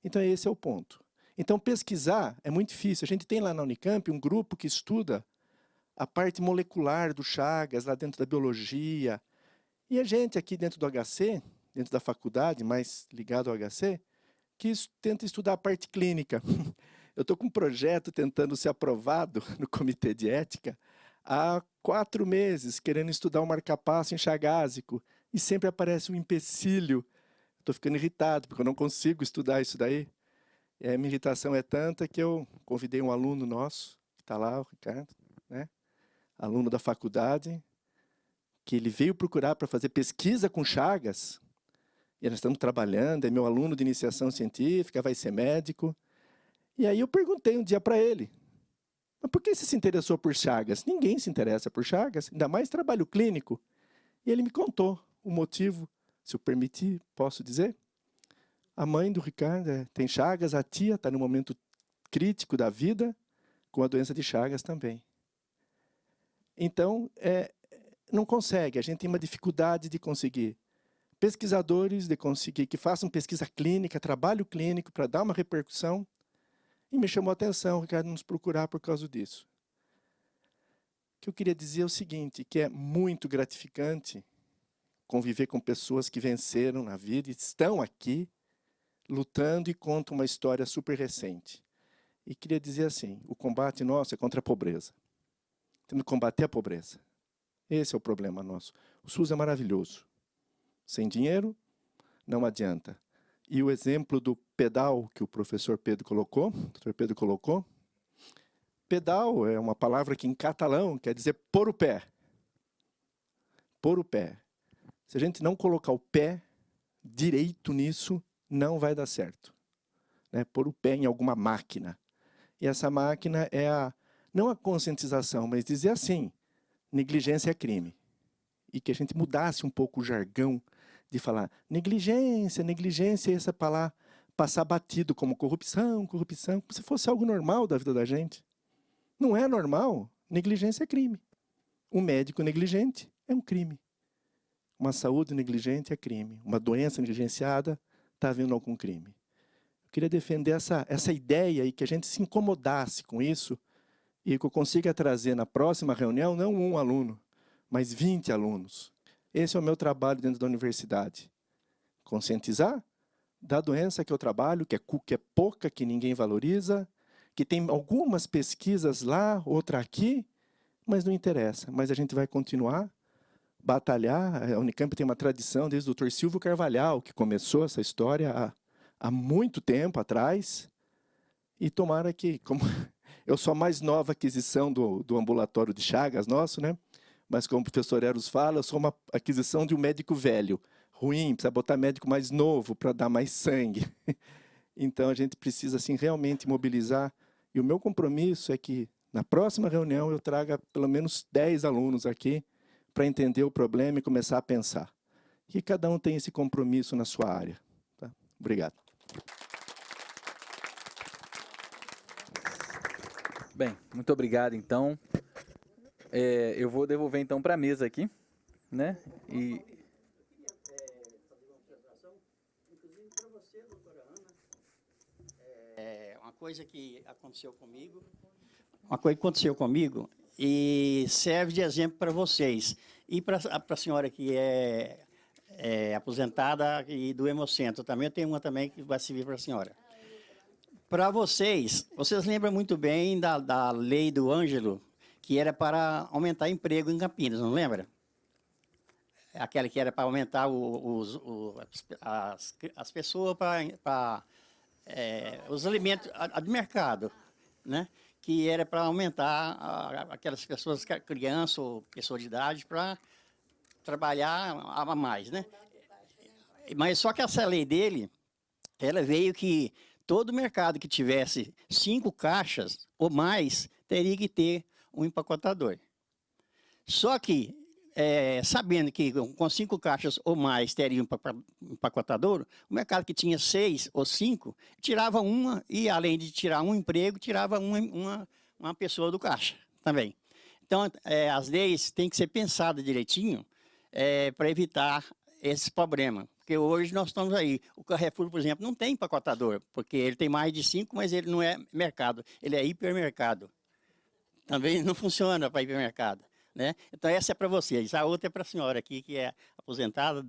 Então esse é o ponto. Então pesquisar é muito difícil. A gente tem lá na Unicamp um grupo que estuda a parte molecular do Chagas, lá dentro da biologia. E a gente aqui dentro do HC, dentro da faculdade, mais ligado ao HC, que tenta estudar a parte clínica. Eu estou com um projeto tentando ser aprovado no Comitê de Ética há 4 meses, querendo estudar o marcapasso enxagásico, e sempre aparece um empecilho. Estou ficando irritado, porque eu não consigo estudar isso daí. E a minha irritação é tanta que eu convidei um aluno nosso, que está lá, o Ricardo, né? Aluno da faculdade, que ele veio procurar para fazer pesquisa com Chagas, e nós estamos trabalhando, é meu aluno de iniciação científica, vai ser médico. E aí eu perguntei um dia para ele, mas por que você se interessou por Chagas? Ninguém se interessa por Chagas, ainda mais trabalho clínico. E ele me contou o motivo, se eu permitir, posso dizer? A mãe do Ricardo tem Chagas, a tia está no momento crítico da vida, com a doença de Chagas também. Então, não consegue. A gente tem uma dificuldade de conseguir pesquisadores, de conseguir que façam pesquisa clínica, trabalho clínico, para dar uma repercussão. E me chamou a atenção o Ricardo nos procurar por causa disso. O que eu queria dizer é o seguinte, que é muito gratificante conviver com pessoas que venceram na vida e estão aqui lutando e contam uma história super recente. E queria dizer assim, o combate nosso é contra a pobreza. Temos que combater a pobreza. Esse é o problema nosso. O SUS é maravilhoso. Sem dinheiro, não adianta. E o exemplo do pedal que o professor Pedro colocou, o doutor Pedro colocou, pedal é uma palavra que em catalão quer dizer pôr o pé. Pôr o pé. Se a gente não colocar o pé direito nisso, não vai dar certo. Né? Pôr o pé em alguma máquina. E essa máquina é não a conscientização, mas dizer assim, negligência é crime. E que a gente mudasse um pouco o jargão de falar negligência, negligência, essa palavra passar batido como corrupção, corrupção, como se fosse algo normal da vida da gente. Não é normal. Negligência é crime. Um médico negligente é um crime. Uma saúde negligente é crime. Uma doença negligenciada está havendo algum crime. Eu queria defender essa ideia e que a gente se incomodasse com isso e que eu consiga trazer na próxima reunião não um aluno, mas 20 alunos. Esse é o meu trabalho dentro da universidade. Conscientizar da doença que eu trabalho, que é pouca, que ninguém valoriza, que tem algumas pesquisas lá, outra aqui, mas não interessa. Mas a gente vai continuar, batalhar. A Unicamp tem uma tradição desde o Dr. Silvio Carvalhal, que começou essa história há muito tempo atrás. E tomara que, como eu sou a mais nova aquisição do ambulatório de Chagas nosso, né? Mas como o professor Eros fala, eu sou uma aquisição de um médico velho, ruim, precisa botar médico mais novo para dar mais sangue. Então, a gente precisa assim, realmente mobilizar. E o meu compromisso é que, na próxima reunião, eu traga pelo menos 10 alunos aqui para entender o problema e começar a pensar. Que cada um tem esse compromisso na sua área. Tá? Obrigado. Bem, muito obrigado, então. Eu vou devolver, então, para a mesa aqui, né? E... Uma coisa que aconteceu comigo, e serve de exemplo para vocês. E para a senhora que é aposentada e do Hemocentro também, eu tenho uma também que vai servir para a senhora. Para vocês lembram muito bem da lei do Ângelo, que era para aumentar emprego em Campinas, não lembra? Aquela que era para aumentar as pessoas para os alimentos do mercado, né? Que era para aumentar aquelas pessoas, crianças ou pessoas de idade, para trabalhar a mais, né? Mas só que essa lei dele, ela veio que todo mercado que tivesse 5 caixas ou mais teria que ter um empacotador. Só que, sabendo que com 5 caixas ou mais teria um empacotador, o mercado que tinha 6 ou 5, tirava uma, e além de tirar um emprego, tirava uma pessoa do caixa também. Então, as leis têm que ser pensadas direitinho para evitar esse problema. Porque hoje nós estamos aí. O Carrefour, por exemplo, não tem empacotador, porque ele tem mais de 5, mas ele não é mercado, ele é hipermercado. Também não funciona para hipermercado, né? Então, essa é para vocês. A outra é para a senhora aqui, que é aposentada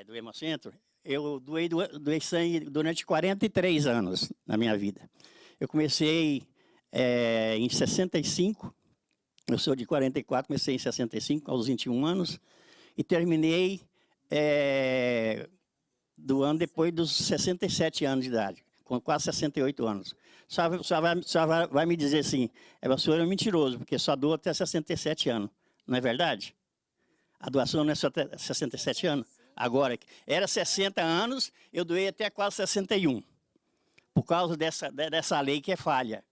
do Hemocentro. Eu doei sangue durante 43 anos na minha vida. Eu comecei em 65, eu sou de 44, comecei em 65, aos 21 anos, e terminei do ano depois dos 67 anos de idade, com quase 68 anos. Só vai me dizer assim, o senhor é mentiroso, porque só doa até 67 anos. Não é verdade? A doação não é só até 67 anos? Agora, era 60 anos, eu doei até quase 61. Por causa dessa lei que é falha.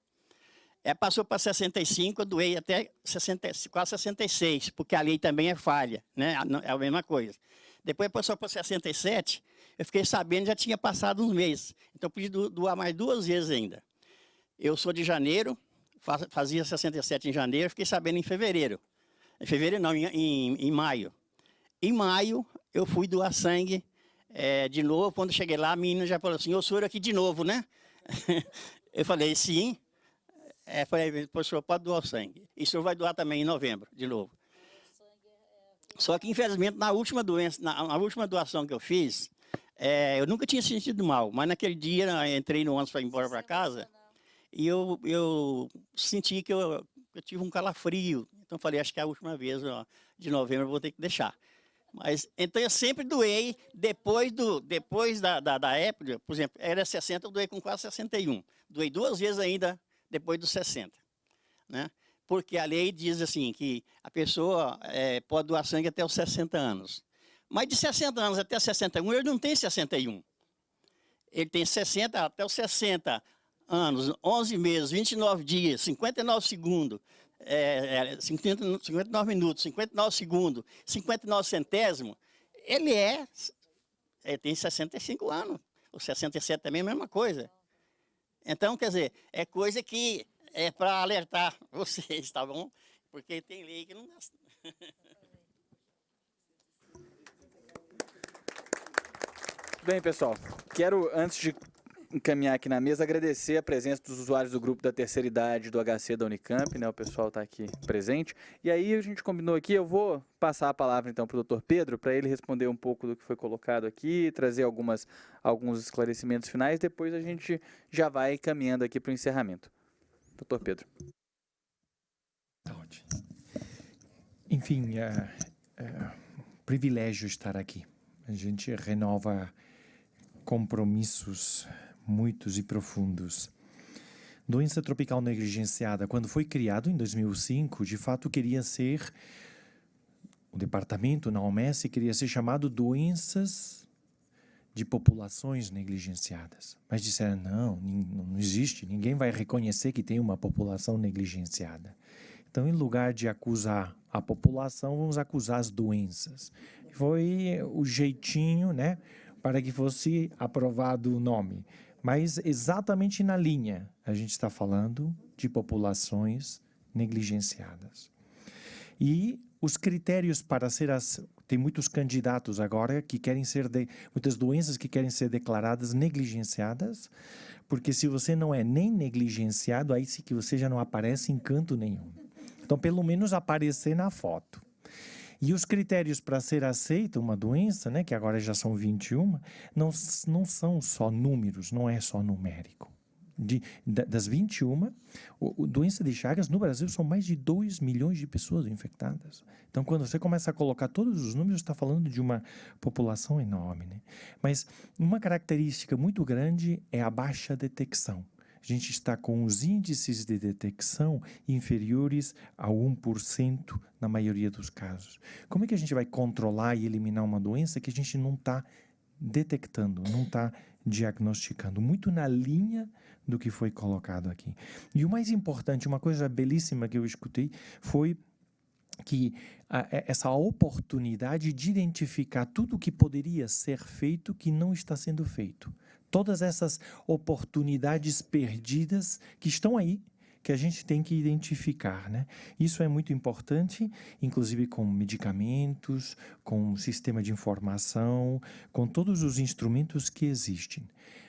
Passou para 65, eu doei até quase 66, porque a lei também é falha, né? É a mesma coisa. Depois passou para 67, eu fiquei sabendo, já tinha passado uns meses. Então, eu pude doar mais 2 vezes ainda. Eu sou de Janeiro, fazia 67 em janeiro, fiquei sabendo em fevereiro. Em fevereiro não, em maio. Em maio, eu fui doar sangue de novo. Quando cheguei lá, a menina já falou assim, o senhor aqui de novo, né? Eu falei, sim. Falei, o senhor pode doar sangue. E o senhor vai doar também em novembro, de novo. Só que, infelizmente, na última doação que eu fiz, eu nunca tinha sentido mal. Mas naquele dia, eu entrei no ônibus para ir embora para casa, e eu senti que eu tive um calafrio. Então, falei, acho que é a última vez, de novembro, eu vou ter que deixar. Mas, então, eu sempre doei, depois da época, por exemplo, era 60, eu doei com quase 61. Doei 2 vezes ainda depois dos 60, né? Porque a lei diz assim, que a pessoa pode doar sangue até os 60 anos. Mas de 60 anos até 61, ele não tem 61. Ele tem 60 até os 60 anos, 11 meses, 29 dias, 59 segundos, 59 minutos, 59 segundos, 59 centésimos. Ele tem 65 anos. Os 67 também é a mesma coisa. Então, quer dizer, é coisa que é para alertar vocês, tá bom? Porque tem lei que não dá. Bem, pessoal, quero, antes de encaminhar aqui na mesa, agradecer a presença dos usuários do grupo da terceira idade do HC da Unicamp, né? O pessoal está aqui presente. E aí a gente combinou aqui, eu vou passar a palavra então para o Dr. Pedro, para ele responder um pouco do que foi colocado aqui, trazer alguns esclarecimentos finais, depois a gente já vai caminhando aqui para o encerramento. Dr. Pedro. Enfim, privilégio estar aqui. A gente renova compromissos muitos e profundos. Doença tropical negligenciada, quando foi criado em 2005, de fato queria ser, o departamento na OMS queria ser chamado doenças de populações negligenciadas. Mas disseram, não existe, ninguém vai reconhecer que tem uma população negligenciada. Então, em lugar de acusar a população, vamos acusar as doenças. Foi o jeitinho, né, para que fosse aprovado o nome. Mas exatamente na linha, a gente está falando de populações negligenciadas. E os critérios para ser tem muitos candidatos agora que querem ser muitas doenças que querem ser declaradas negligenciadas, porque se você não é nem negligenciado, aí sim que você já não aparece em canto nenhum. Então, pelo menos aparecer na foto. E os critérios para ser aceita uma doença, né, que agora já são 21, não são só números, não é só numérico. Das 21, doença de Chagas no Brasil são mais de 2 milhões de pessoas infectadas. Então, quando você começa a colocar todos os números, está falando de uma população enorme, né? Mas uma característica muito grande é a baixa detecção. A gente está com os índices de detecção inferiores a 1% na maioria dos casos. Como é que a gente vai controlar e eliminar uma doença que a gente não está detectando, não está diagnosticando? Muito na linha do que foi colocado aqui. E o mais importante, uma coisa belíssima que eu escutei, foi que essa oportunidade de identificar tudo o que poderia ser feito que não está sendo feito. Todas essas oportunidades perdidas que estão aí, que a gente tem que identificar, né? Isso é muito importante, inclusive com medicamentos, com um sistema de informação, com todos os instrumentos que existem.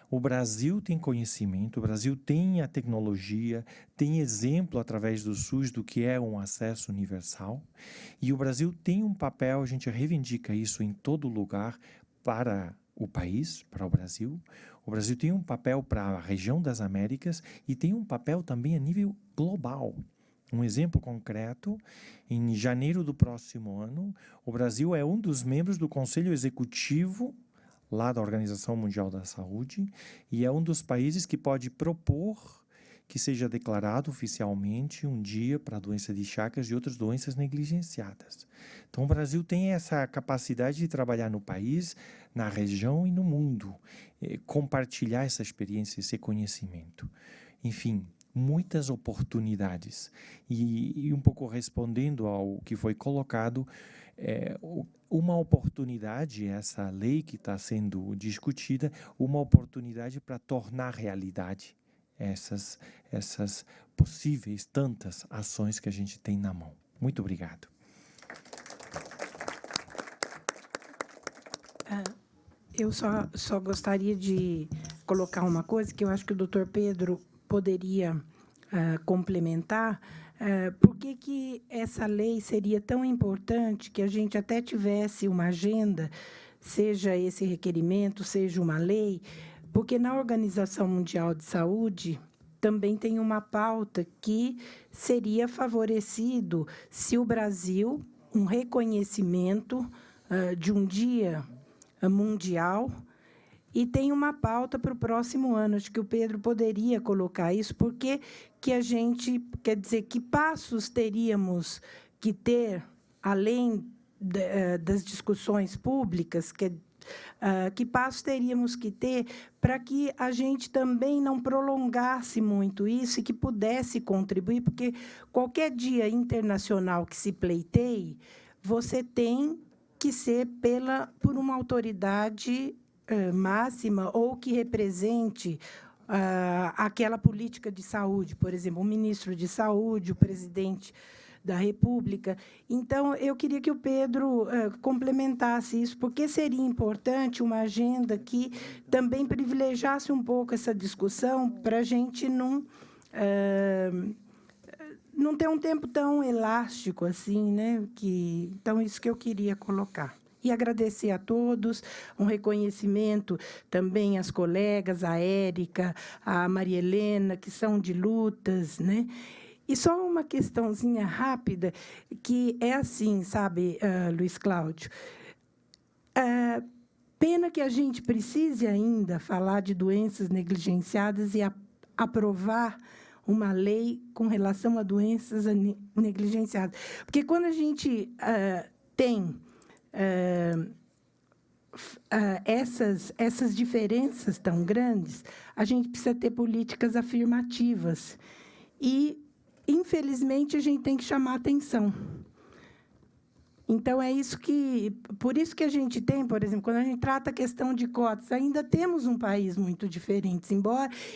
O Brasil tem conhecimento, o Brasil tem a tecnologia, tem exemplo através do SUS do que é um acesso universal, e o Brasil tem um papel, a gente reivindica isso em todo lugar para o país, para o Brasil. O Brasil tem um papel para a região das Américas e tem um papel também a nível global. Um exemplo concreto, em janeiro do próximo ano, o Brasil é um dos membros do Conselho Executivo lá da Organização Mundial da Saúde e é um dos países que pode propor que seja declarado oficialmente um dia para a doença de Chagas e outras doenças negligenciadas. Então, o Brasil tem essa capacidade de trabalhar no país, na região e no mundo, compartilhar essa experiência, esse conhecimento. Enfim, muitas oportunidades. E um pouco respondendo ao que foi colocado, uma oportunidade, essa lei que está sendo discutida, uma oportunidade para tornar realidade essas possíveis tantas ações que a gente tem na mão. Muito obrigado. Eu só gostaria de colocar uma coisa que eu acho que o doutor Pedro poderia complementar. Por que essa lei seria tão importante que a gente até tivesse uma agenda, seja esse requerimento, seja uma lei? Porque na Organização Mundial de Saúde também tem uma pauta que seria favorecido se o Brasil, um reconhecimento de um dia mundial, e tem uma pauta para o próximo ano. Acho que o Pedro poderia colocar isso, porque que a gente, quer dizer, que passos teríamos que ter, além das discussões públicas, que passos teríamos que ter para que a gente também não prolongasse muito isso e que pudesse contribuir, porque qualquer dia internacional que se pleiteie, você tem que ser por uma autoridade máxima ou que represente aquela política de saúde, por exemplo, o ministro de saúde, o presidente da República. Então, eu queria que o Pedro complementasse isso, porque seria importante uma agenda que também privilegiasse um pouco essa discussão para a gente não ter um tempo tão elástico assim, né? Então, isso que eu queria colocar. E agradecer a todos, um reconhecimento também às colegas, a Érica, a Maria Helena, que são de lutas, né? E só uma questãozinha rápida, que é assim, sabe, Luiz Cláudio? Pena que a gente precise ainda falar de doenças negligenciadas e aprovar uma lei com relação a doenças negligenciadas. Porque quando a gente tem essas diferenças tão grandes, a gente precisa ter políticas afirmativas. E, infelizmente, a gente tem que chamar atenção. Então, por isso que a gente tem, por exemplo, quando a gente trata a questão de cotas, ainda temos um país muito diferente.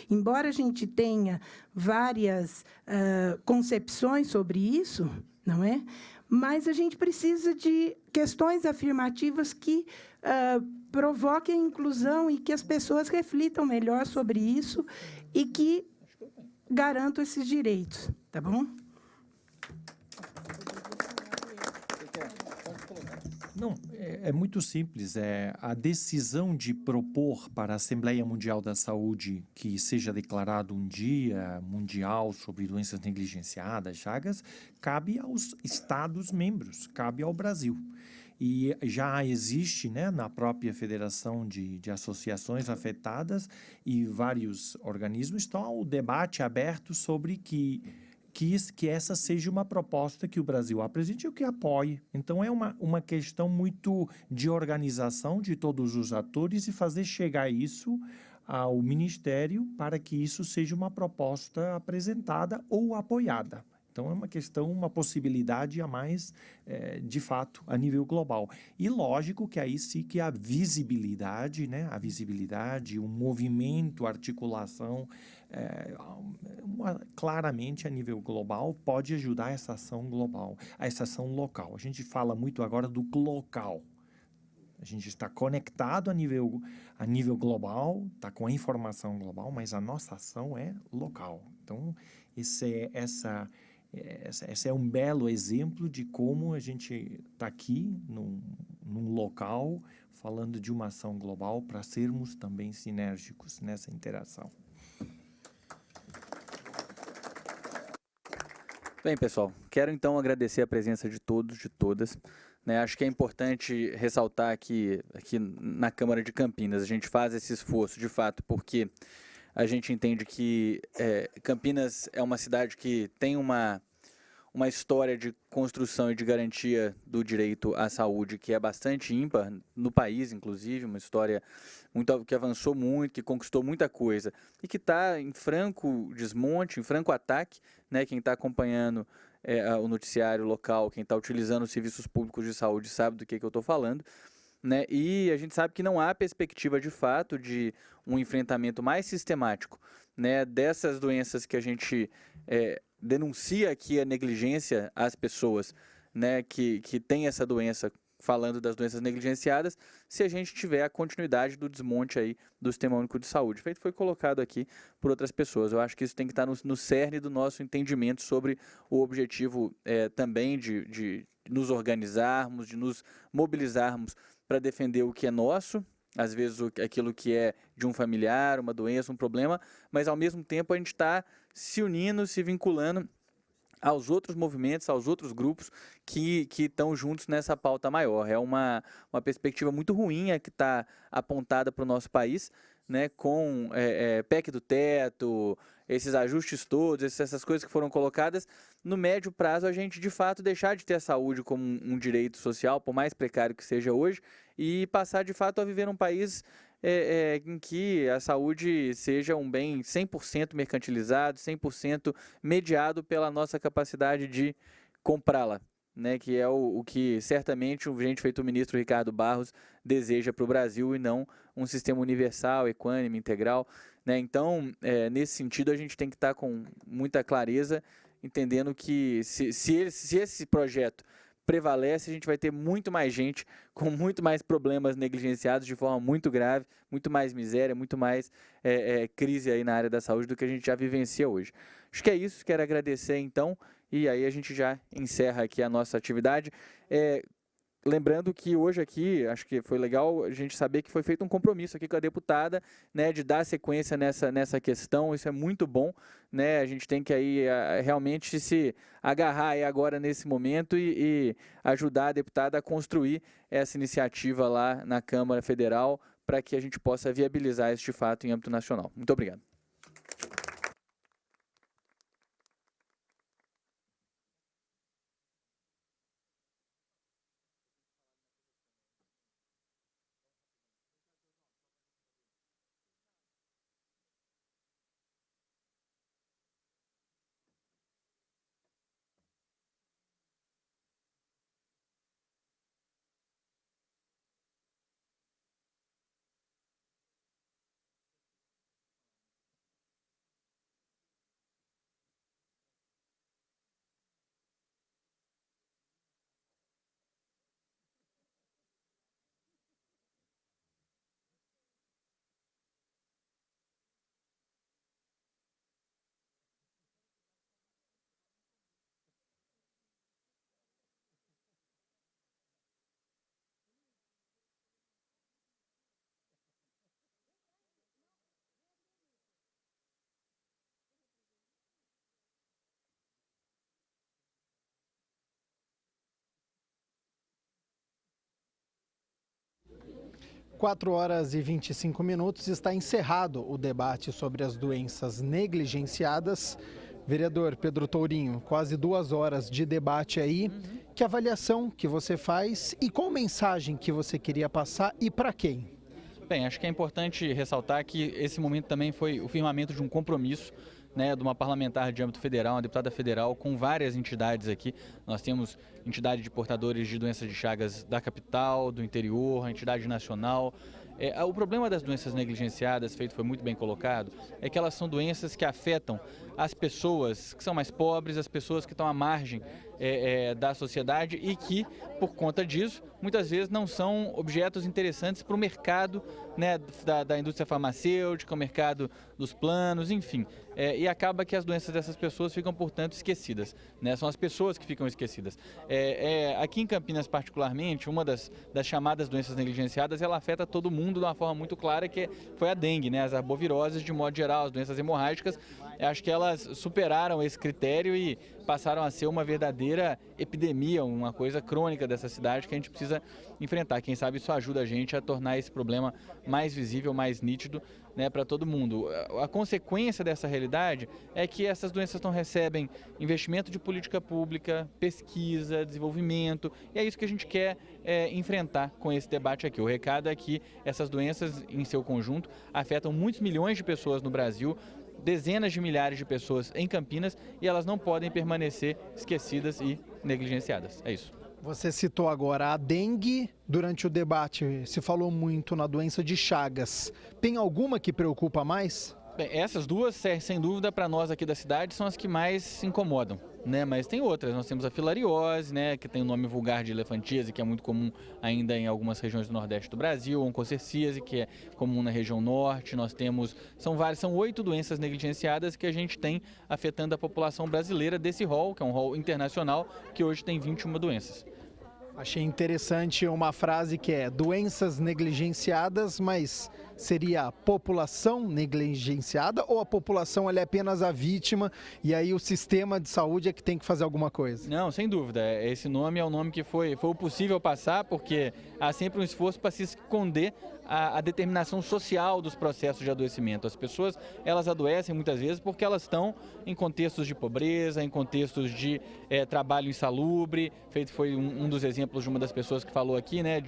Embora a gente tenha várias concepções sobre isso, não é? Mas a gente precisa de questões afirmativas que provoquem a inclusão e que as pessoas reflitam melhor sobre isso e que garantam esses direitos. Tá bom? Não, é muito simples. A decisão de propor para a Assembleia Mundial da Saúde que seja declarado um dia mundial sobre doenças negligenciadas, Chagas, cabe aos Estados-membros, cabe ao Brasil. E já existe, né, na própria Federação de Associações Afetadas e vários organismos, estão o debate aberto sobre que essa seja uma proposta que o Brasil apresente ou que apoie. Então, é uma questão muito de organização de todos os atores e fazer chegar isso ao Ministério para que isso seja uma proposta apresentada ou apoiada. Então, é uma questão, uma possibilidade a mais, de fato, a nível global. E lógico que aí sim que a visibilidade, né? A visibilidade, o movimento, a articulação, claramente a nível global, pode ajudar essa ação global, essa ação local. A gente fala muito agora do local. A gente está conectado a nível global, está com a informação global, mas a nossa ação é local. Então, esse é um belo exemplo de como a gente está aqui num local falando de uma ação global para sermos também sinérgicos nessa interação. Bem, pessoal, quero então agradecer a presença de todos, de todas. Né, acho que é importante ressaltar que aqui na Câmara de Campinas a gente faz esse esforço, de fato, porque a gente entende que Campinas é uma cidade que tem uma história de construção e de garantia do direito à saúde que é bastante ímpar no país, inclusive, uma história que avançou muito, que conquistou muita coisa e que está em franco desmonte, em franco ataque, né? Quem está acompanhando o noticiário local, quem está utilizando os serviços públicos de saúde sabe do que eu estou falando. né? E a gente sabe que não há perspectiva de fato de um enfrentamento mais sistemático, né, dessas doenças que a gente denuncia aqui a negligência às pessoas, né, que têm essa doença, falando das doenças negligenciadas, se a gente tiver a continuidade do desmonte aí do Sistema Único de Saúde. Feito foi colocado aqui por outras pessoas. Eu acho que isso tem que estar no cerne do nosso entendimento sobre o objetivo também de nos organizarmos, de nos mobilizarmos para defender o que é nosso, às vezes aquilo que é de um familiar, uma doença, um problema, mas ao mesmo tempo a gente está se unindo, se vinculando aos outros movimentos, aos outros grupos que estão juntos nessa pauta maior. É uma perspectiva muito ruim que está apontada para o nosso país, né, com PEC do teto, esses ajustes todos, essas coisas que foram colocadas. No médio prazo, a gente, de fato, deixar de ter a saúde como um direito social, por mais precário que seja hoje, e passar, de fato, a viver num país em que a saúde seja um bem 100% mercantilizado, 100% mediado pela nossa capacidade de comprá-la, né, que é o que certamente o gente feito o ministro Ricardo Barros deseja para o Brasil, e não um sistema universal, equânime, integral, né? Então, nesse sentido, a gente tem que estar com muita clareza, entendendo que se esse projeto prevalece, a gente vai ter muito mais gente com muito mais problemas negligenciados de forma muito grave, muito mais miséria, muito mais crise aí na área da saúde do que a gente já vivencia hoje. Acho que é isso, quero agradecer então, e aí a gente já encerra aqui a nossa atividade. Lembrando que hoje aqui, acho que foi legal a gente saber que foi feito um compromisso aqui com a deputada, né, de dar sequência nessa questão. Isso é muito bom, né? A gente tem que aí realmente se agarrar aí agora nesse momento e ajudar a deputada a construir essa iniciativa lá na Câmara Federal para que a gente possa viabilizar este fato em âmbito nacional. Muito obrigado. Quatro horas e 25 minutos, está encerrado o debate sobre as doenças negligenciadas. Vereador Pedro Tourinho, quase 2 horas de debate aí. Que avaliação que você faz e qual mensagem que você queria passar e para quem? Bem, acho que é importante ressaltar que esse momento também foi o firmamento de um compromisso, né, de uma parlamentar de âmbito federal, uma deputada federal, com várias entidades aqui. Nós temos entidade de portadores de doenças de Chagas da capital, do interior, a entidade nacional. O problema das doenças negligenciadas, feito foi muito bem colocado, é que elas são doenças que afetam as pessoas que são mais pobres, as pessoas que estão à margem da sociedade e que, por conta disso, muitas vezes não são objetos interessantes para o mercado, né, da indústria farmacêutica, o mercado dos planos, enfim. E acaba que as doenças dessas pessoas ficam, portanto, esquecidas, né? São as pessoas que ficam esquecidas. Aqui em Campinas, particularmente, uma das chamadas doenças negligenciadas, ela afeta todo mundo de uma forma muito clara, que foi a dengue, né? As arboviroses, de modo geral, as doenças hemorrágicas. Acho que elas superaram esse critério e passaram a ser uma verdadeira epidemia, uma coisa crônica dessa cidade que a gente precisa enfrentar. Quem sabe isso ajuda a gente a tornar esse problema mais visível, mais nítido, né, para todo mundo. A consequência dessa realidade é que essas doenças não recebem investimento de política pública, pesquisa, desenvolvimento, e é isso que a gente quer enfrentar com esse debate aqui. O recado é que essas doenças, em seu conjunto, afetam muitos milhões de pessoas no Brasil, dezenas de milhares de pessoas em Campinas, e elas não podem permanecer esquecidas e negligenciadas. É isso. Você citou agora a dengue. Durante o debate se falou muito na doença de Chagas. Tem alguma que preocupa mais? Bem, essas duas, sem dúvida, para nós aqui da cidade, são as que mais se incomodam, né? Mas tem outras. Nós temos a filariose, né? Que tem o nome vulgar de elefantíase, que é muito comum ainda em algumas regiões do Nordeste do Brasil. Oncocerciase, que é comum na região Norte. Nós temos, são 8 doenças negligenciadas que a gente tem afetando a população brasileira desse rol, que é um rol internacional, que hoje tem 21 doenças. Achei interessante uma frase que é doenças negligenciadas, mas seria a população negligenciada ou a população ela é apenas a vítima e aí o sistema de saúde é que tem que fazer alguma coisa? Não, sem dúvida. Esse nome é o nome que foi o possível passar, porque há sempre um esforço para se esconder a determinação social dos processos de adoecimento. As pessoas, elas adoecem muitas vezes porque elas estão em contextos de pobreza, em contextos de trabalho insalubre. Foi um dos exemplos de uma das pessoas que falou aqui, né,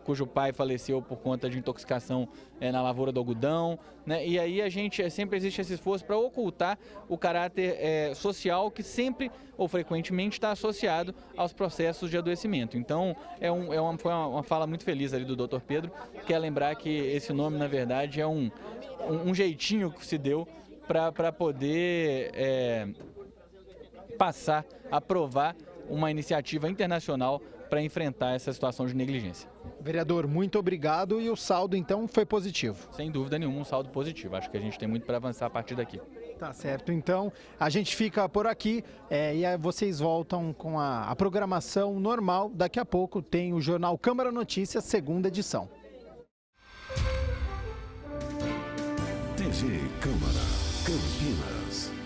cujo pai faleceu por conta de intoxicação na lavoura do algodão, né? E aí sempre existe esse esforço para ocultar o caráter social que sempre ou frequentemente está associado aos processos de adoecimento. Então, foi uma fala muito feliz ali do Dr. Pedro, que é lembrar que esse nome, na verdade, é um jeitinho que se deu para poder passar, aprovar uma iniciativa internacional para enfrentar essa situação de negligência. Vereador, muito obrigado e o saldo então foi positivo? Sem dúvida nenhuma, um saldo positivo. Acho que a gente tem muito para avançar a partir daqui. Tá certo, então a gente fica por aqui e aí vocês voltam com a programação normal. Daqui a pouco tem o Jornal Câmara Notícias, segunda edição. TV Câmara Campinas.